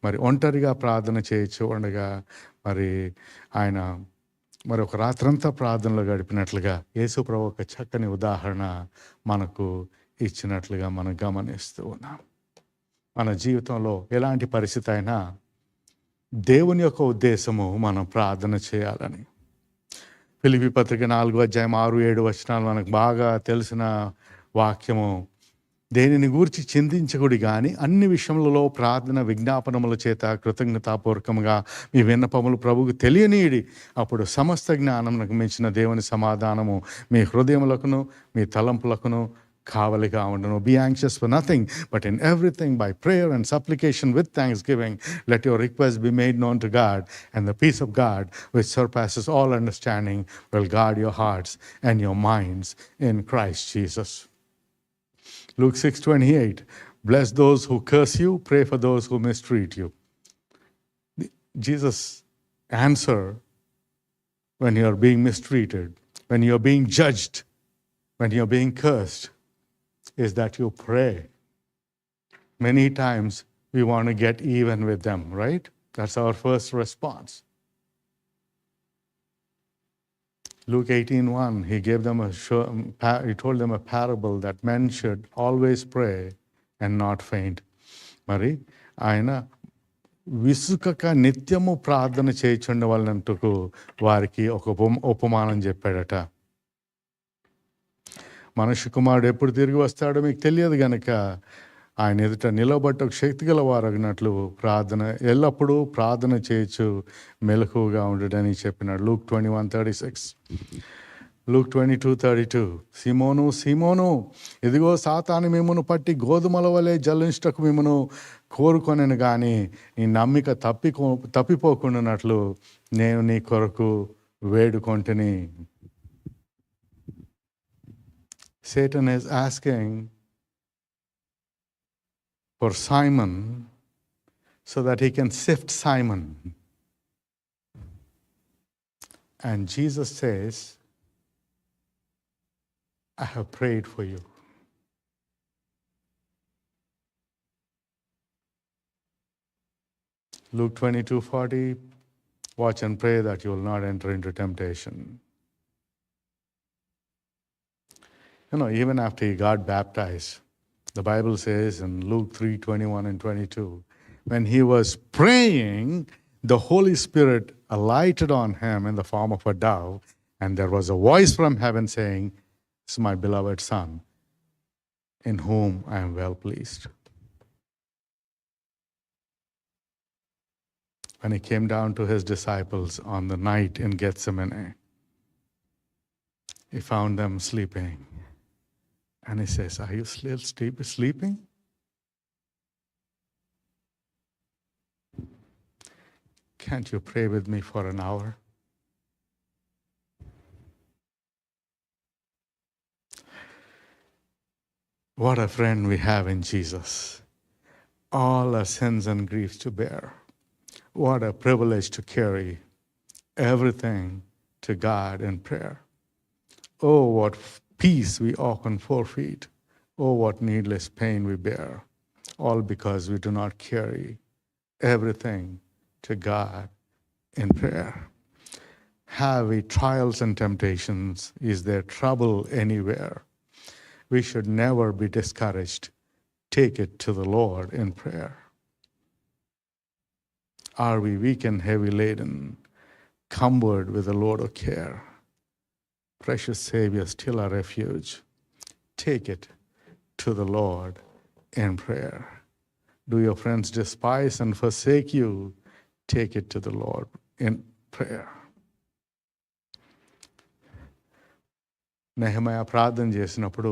మరి ఒంటరిగా ప్రార్థన చేయొచ్చు ఉండగా మరి ఆయన మరి ఒక రాత్రంతా ప్రార్థనలో గడిపినట్లుగా యేసుప్రభు ఒక చక్కని ఉదాహరణ మనకు ఇచ్చినట్లుగా మనం గమనిస్తూ ఉన్నాం. మన జీవితంలో ఎలాంటి పరిస్థితి అయినా దేవుని యొక్క ఉద్దేశము మనం ప్రార్థన చేయాలని. ఫిలిప్పీ పత్రిక 4వ అధ్యాయం 6-7 వచనాలు మనకు బాగా తెలిసిన వాక్యము. దేనిని గూర్చి చింతించకుడి కానీ అన్ని విషయములలో ప్రార్థన విజ్ఞాపనముల చేత కృతజ్ఞతాపూర్వకంగా మీ విన్నపములు ప్రభువుకు తెలియనీయుడి. అప్పుడు సమస్త జ్ఞానమునకు మించిన దేవుని సమాధానము మీ హృదయములకును మీ తలంపులకును కావలిగా ఉండను. Be anxious for nothing, but in everything by prayer and supplication with thanksgiving let your requests be made known to God, and the peace of God which surpasses all understanding will guard your hearts and your minds in Christ Jesus. Luke 6:28, bless those who curse you, pray for those who mistreat you. Jesus' answer when you are being mistreated, when you are being judged, when you are being cursed, is that you pray. Many times we want to get even with them, right? That's our first response. Luke 18:1, he told them a parable that men should always pray and not faint. మరి ఆయన విసుకక నిత్యము ప్రార్థన చేయుచుండ వాళ్ళంటూ వారికి ఒక ఉపమానం చెప్పాడట. మనుష్య కుమారుడు ఎప్పుడు తిరిగి వస్తాడో మీకు తెలియదు గనక ఆయన ఎదుట నిలబట్ట శక్తి గల వారగినట్లు ప్రార్థన ఎల్లప్పుడూ ప్రార్థన చేయొచ్చు, మెలకువగా ఉండడని చెప్పినాడు. Luke 21:36. Luke 22:32, సీమోను సీమోను, ఇదిగో సాతాను మిమ్మును పట్టి గోధుమల వలె జల్లించుటకు మిమ్మును కోరుకొనెను కానీ నీ నమ్మిక తప్పిపోకుండానట్లు నేను నీ కొరకు వేడుకొంటిని. Satan is asking for Simon so that he can sift Simon. And Jesus says, I have prayed for you. Luke 22:40, watch and pray that you will not enter into temptation. You know, even after he got baptized, the Bible says in Luke 3:21 and 22, when he was praying, the Holy Spirit alighted on him in the form of a dove, and there was a voice from heaven saying, "This is my beloved Son, in whom I am well pleased." When he came down to his disciples on the night in Gethsemane, he found them sleeping. And he says, are you still sleeping? Can't you pray with me for an hour? What a friend we have in Jesus. all our sins and griefs to bear. What a privilege to carry everything to God in prayer. Oh, what peace we often forfeit. Oh, what needless pain we bear, all because we do not carry everything to God in prayer. Have we trials and temptations? Is there trouble anywhere? We should never be discouraged. Take it to the Lord in prayer. Are we weak and heavy laden, cumbered with a load of care? Precious Savior, still our refuge. Take it to the Lord in prayer. Do your friends despise and forsake you? Take it to the Lord in prayer. నెహెమయా ప్రార్థన చేసినప్పుడు,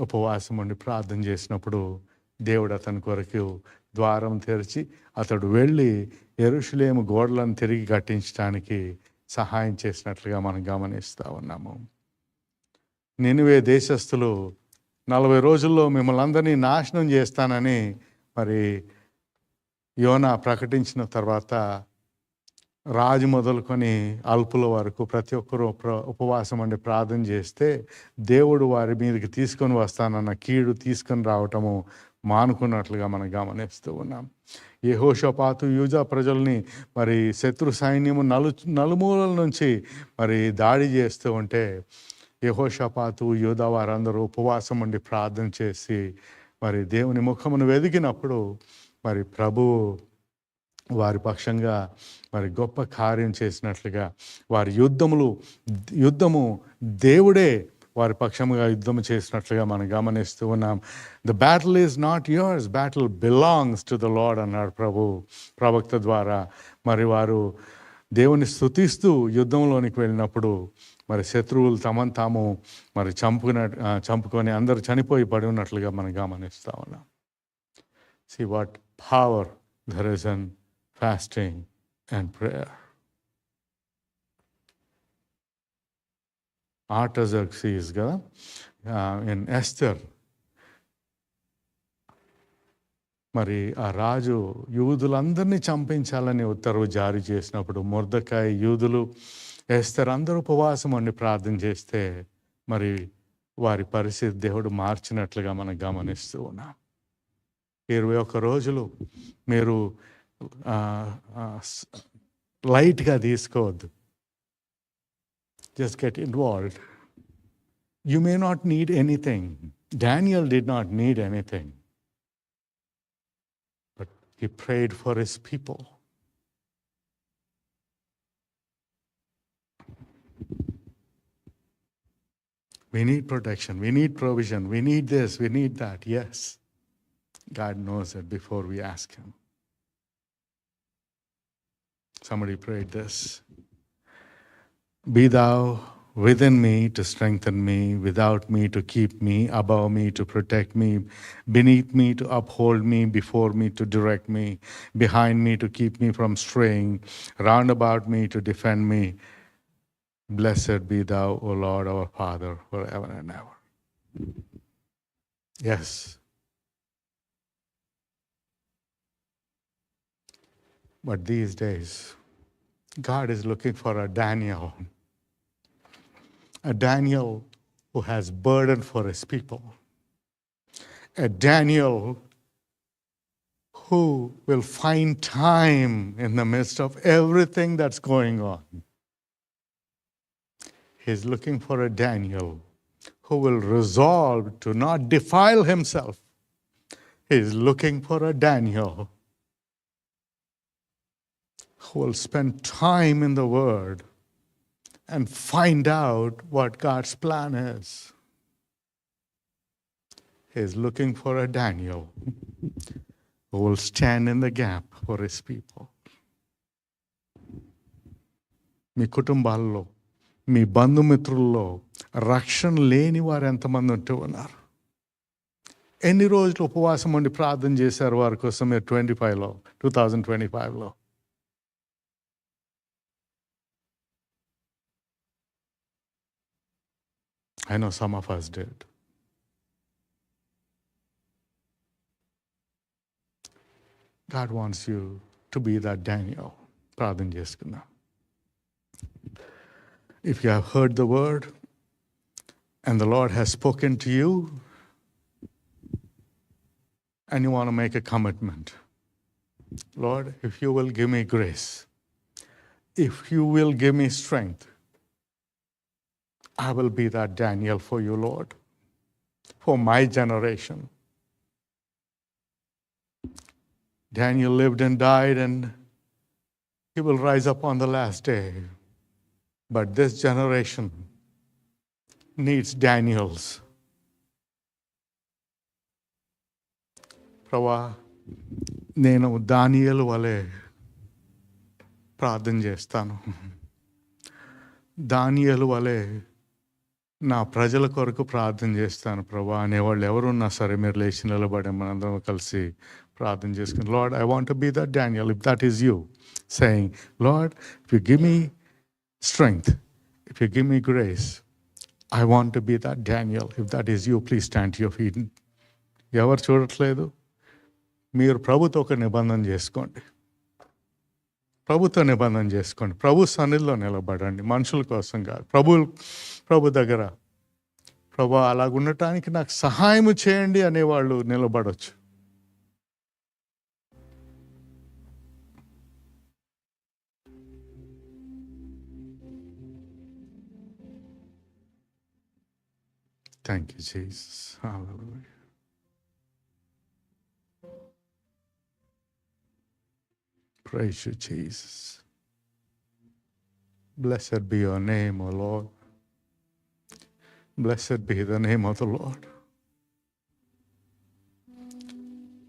ఉపవాసం ఉండి ప్రార్థన చేసినప్పుడు దేవుడు అతని కొరకు ద్వారం తెరిచి అతడు వెళ్ళి యెరూషలేము గోడలను తిరిగి కట్టించడానికి సహాయం చేసినట్లుగా మనం గమనిస్తూ ఉన్నాము. నినివే దేశస్థులు 40 రోజుల్లో మిమ్మల్ని అందరినీ నాశనం చేస్తానని మరి యోనా ప్రకటించిన తర్వాత రాజు మొదలుకొని అల్పుల వరకు ప్రతి ఒక్కరూ ఉపవాసం అండి ప్రార్థన చేస్తే దేవుడు వారి మీదకి తీసుకొని వస్తానన్న కీడు తీసుకొని రావటము మానుకున్నట్లుగా మనం గమనిస్తూ ఉన్నాం. యెహోషాపాతు యూదా ప్రజల్ని మరి శత్రు సైన్యము నలుమూలల నుంచి మరి దాడి చేస్తూ ఉంటే యెహోషాపాతు యూదా వారందరూ ఉపవాసం ఉండి ప్రార్థన చేసి మరి దేవుని ముఖమును వెదికినప్పుడు మరి ప్రభువు వారి పక్షంగా మరి గొప్ప కార్యం చేసినట్లుగా వారి యుద్ధము దేవుడే వారి పక్షముగా యుద్ధము చేసినట్లుగా మనం గమనిస్తూ ఉన్నాం. The battle is not yours, battle belongs to the lord అన్నాడు ప్రవక్త ద్వారా. మరి వారు దేవుని స్తుతిస్తూ యుద్ధంలోనికి వెళ్ళినప్పుడు మరి శత్రువులు తమను తాము మరి చంపుకొని అందరూ చనిపోయి పడి ఉన్నట్లుగా మనం గమనిస్తూ ఉన్నాం. See what power there is in fasting and prayer. Artaxerxes కదా in Esther మరి ఆ రాజు యూదులందరినీ చంపించాలని ఉత్తర్వు జారీ చేసినప్పుడు మొర్దెకాయి, యూదులు, ఎస్తర్ అందరూ ఉపవాసం ఉండి ప్రార్థన చేస్తే మరి వారి పరిస్థితి దేవుడు మార్చినట్లుగా మనం గమనిస్తూ ఉన్నాం. 21 రోజులు మీరు లైట్గా తీసుకోవద్దు. Just get involved. You may not need anything. Daniel did not need anything, but he prayed for his people. We need protection, we need provision, we need this, we need that. Yes, God knows it before we ask Him. Somebody prayed this. Be thou within me to strengthen me, without me to keep me, above me to protect me, beneath me to uphold me, before me to direct me, behind me to keep me from straying, round about me to defend me. Blessed be thou, O Lord, our Father, forever and ever. Yes. But these days, God is looking for a Daniel who has burden for his people, a Daniel who will find time in the midst of everything that's going on. He's looking for a Daniel who will resolve to not defile himself. He's looking for a Daniel who will spend time in the Word and find out what God's plan is. He's looking for a Daniel who will stand in the gap for his people. మీ కుటుంబాల్లో, మీ బంధుమిత్రుల్లో రక్షణ లేని వారు ఎంతమంది ఉంటూ ఉన్నారు? ఎన్ని రోజులు ఉపవాసం ఉండి ప్రార్థన చేశారు వారి కోసం మీరు 2025లో? I know some of us did. God wants you to be that Daniel. ప్రార్థన చేసుకుందాం. If you have heard the word and the Lord has spoken to you and you want to make a commitment, Lord, if you will give me grace, if you will give me strength, I will be that Daniel for you, Lord, for my generation. Daniel lived and died, and he will rise up on the last day. But this generation needs Daniels. ప్రభా, నేను దానియేలు వలె ప్రార్థన చేస్తాను. దానియేలు వలె నా ప్రజల కొరకు ప్రార్థన చేస్తాను ప్రభా అనేవాళ్ళు ఎవరున్నా సరే మీరు లేచి నిలబడి మనందరం కలిసి ప్రార్థన చేసుకుని, Lord, I want to be that Daniel. If that is you saying, Lord, if you give me strength, if you give me grace, I want to be that Daniel. If that is you, please stand to your feet. ఎవరు చూడట్లేదు, మీరు ప్రభుతో ఒక నిబంధన చేసుకోండి. ప్రభుత్వ నిబంధన చేసుకోండి. ప్రభు సన్నిధిలో నిలబడండి, మనుషుల కోసం కాదు. ప్రభు దగ్గర, ప్రభు అలాగుండటానికి నాకు సహాయం చేయండి అనేవాళ్ళు నిలబడవచ్చు. Thank you Jesus. Hallelujah. Praise you, Jesus. Blessed be your name, O Lord. Blessed be the name of the Lord.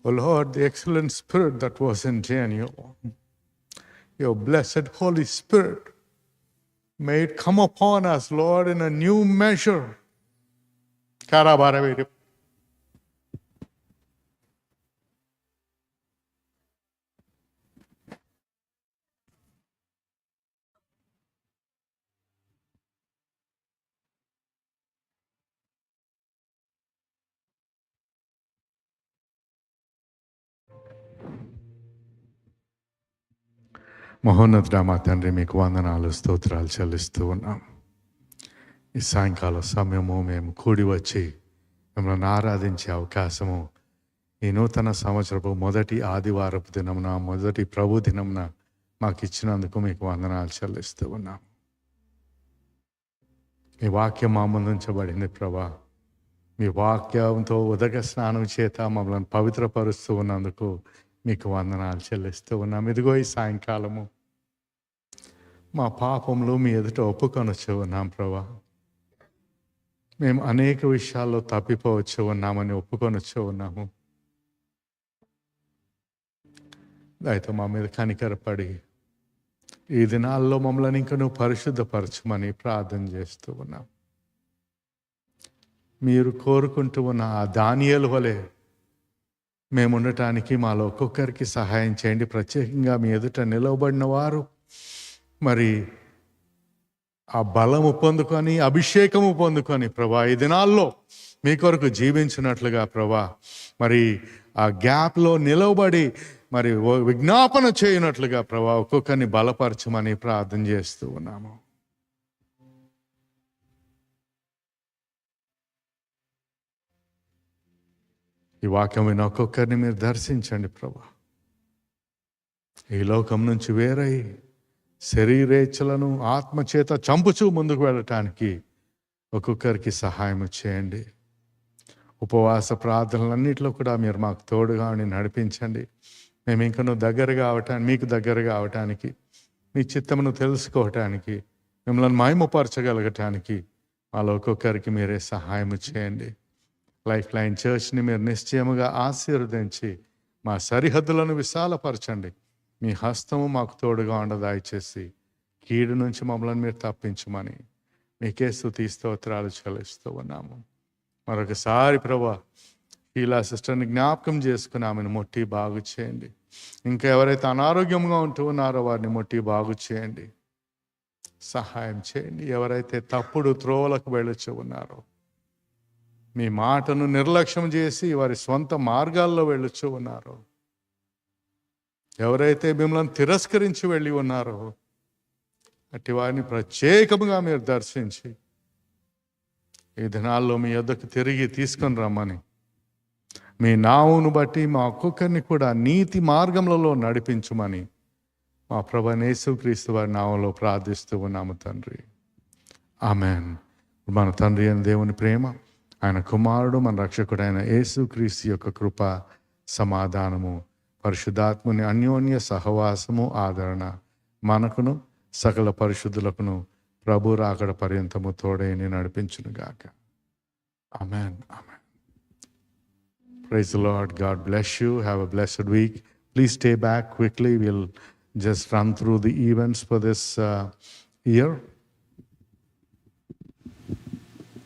O Lord, the excellent spirit that was in Daniel, your blessed Holy Spirit, may it come upon us, Lord, in a new measure. Karabaraviri. మహోన్నతుడా మా తండ్రి, మీకు వందనాలు, స్తోత్రాలు చెల్లిస్తూ ఉన్నాం. ఈ సాయంకాల సమయము మేము కూడి వచ్చి మిమ్మల్ని ఆరాధించే అవకాశము ఈ నూతన సంవత్సరపు మొదటి ఆదివారపు దినమున, మొదటి ప్రభు దినమున మాకు ఇచ్చినందుకు మీకు వందనాలు చెల్లిస్తూ ఉన్నాం. మీ వాక్యం మా ముందుంచబడింది ప్రభా. మీ వాక్యంతో ఉదక స్నానం చేత మమ్మల్ని పవిత్రపరుస్తూ ఉన్నందుకు మీకు వందనాలు చెల్లిస్తూ ఉన్నాం. ఇదిగో ఈ సాయంకాలము మా పాపములు మీ ఎదుట ఒప్పుకొనొచ్చు ఉన్నాం ప్రభా. మేము అనేక విషయాల్లో తప్పిపోవచ్చు ఉన్నామని ఒప్పుకొనొచ్చు ఉన్నాము. అయితే మా మీద కనికరపడి ఈ దినాల్లో మమ్మల్ని ఇంకా నువ్వు పరిశుద్ధపరచమని ప్రార్థన చేస్తూ ఉన్నాం. మీరు కోరుకుంటూ ఉన్న ఆ దానియేలు వలె మేము ఉండటానికి మాలో ఒక్కొక్కరికి సహాయం చేయండి. ప్రత్యేకంగా మీ ఎదుట నిలవబడిన వారు మరి ఆ బలము పొందుకొని, అభిషేకము పొందుకొని ప్రభా ఈ దినాల్లో మీ కొరకు జీవించినట్లుగా ప్రభా మరి ఆ గ్యాప్లో నిలవబడి మరి విజ్ఞాపన చేయనట్లుగా ప్రభా ఒక్కొక్కరిని బలపరచమని ప్రార్థన చేస్తూ ఉన్నాము. ఈ వాక్యం విన్న ఒక్కొక్కరిని మీరు దర్శించండి ప్రభా. ఈ లోకం నుంచి వేరై శరీరేచ్ఛలను ఆత్మచేత చంపుచూ ముందుకు వెళ్ళటానికి ఒక్కొక్కరికి సహాయం చేయండి. ఉపవాస ప్రార్థనలన్నింటిలో కూడా మీరు మాకు తోడుగా నడిపించండి. మేము ఇంకా నువ్వు దగ్గరగా అవటానికి, మీకు దగ్గరగా అవటానికి, మీ చిత్తమును తెలుసుకోవటానికి, మిమ్మల్ని మహిమపరచగలగటానికి మాలో ఒక్కొక్కరికి మీరే సహాయం చేయండి. లైఫ్ లైన్ చర్చ్ని మీరు నిశ్చయముగా ఆశీర్వదించి మా సరిహద్దులను విశాలపరచండి. మీ హస్తము మాకు తోడుగా దయచేసి కీడు నుంచి మమ్మల్ని మీరు తప్పించమని మీకే స్తుతి స్తోత్రాలు చెల్లిస్తూ ఉన్నాము. మరొకసారి ప్రభా ఇలా సిస్టర్ని జ్ఞాపకం చేసుకుని ఆమెను ముట్టి బాగు చేయండి. ఇంకా ఎవరైతే అనారోగ్యంగా ఉంటూ ఉన్నారో వారిని ముట్టి బాగు చేయండి, సహాయం చేయండి. ఎవరైతే తప్పుడు త్రోవలకు వెళ్ళొచ్చు ఉన్నారో, మీ మాటను నిర్లక్ష్యం చేసి వారి స్వంత మార్గాల్లో వెళ్ళొచ్చు ఉన్నారో, ఎవరైతే మిమ్మల్ని తిరస్కరించి వెళ్ళి ఉన్నారో అట్టి వారిని ప్రత్యేకముగా మీరు దర్శించి ఈ దినాల్లో మీ యొద్దకు తిరిగి తీసుకొని రమ్మని, మీ నావును బట్టి మా ఒక్కొక్కరిని కూడా నీతి మార్గములలో నడిపించుమని మా ప్రభు యేసుక్రీస్తు వారి నామంలో ప్రార్థిస్తూ ఉన్నాము తండ్రి. ఆమెన్. మన తండ్రి అయిన దేవుని ప్రేమ, ఆయన కుమారుడు మన రక్షకుడైన యేసుక్రీస్తు యొక్క కృప, సమాధానము, పరిశుద్ధాత్ముని అన్యోన్య సహవాసము, ఆదరణ మనకును సకల పరిశుద్ధులకును ప్రభు రాకడ పర్యంతము తోడైని నడిపించునుగాక. Amen. Amen. Praise the Lord. God bless you. Have a blessed week. Please stay back quickly. We'll just run through the events for this year.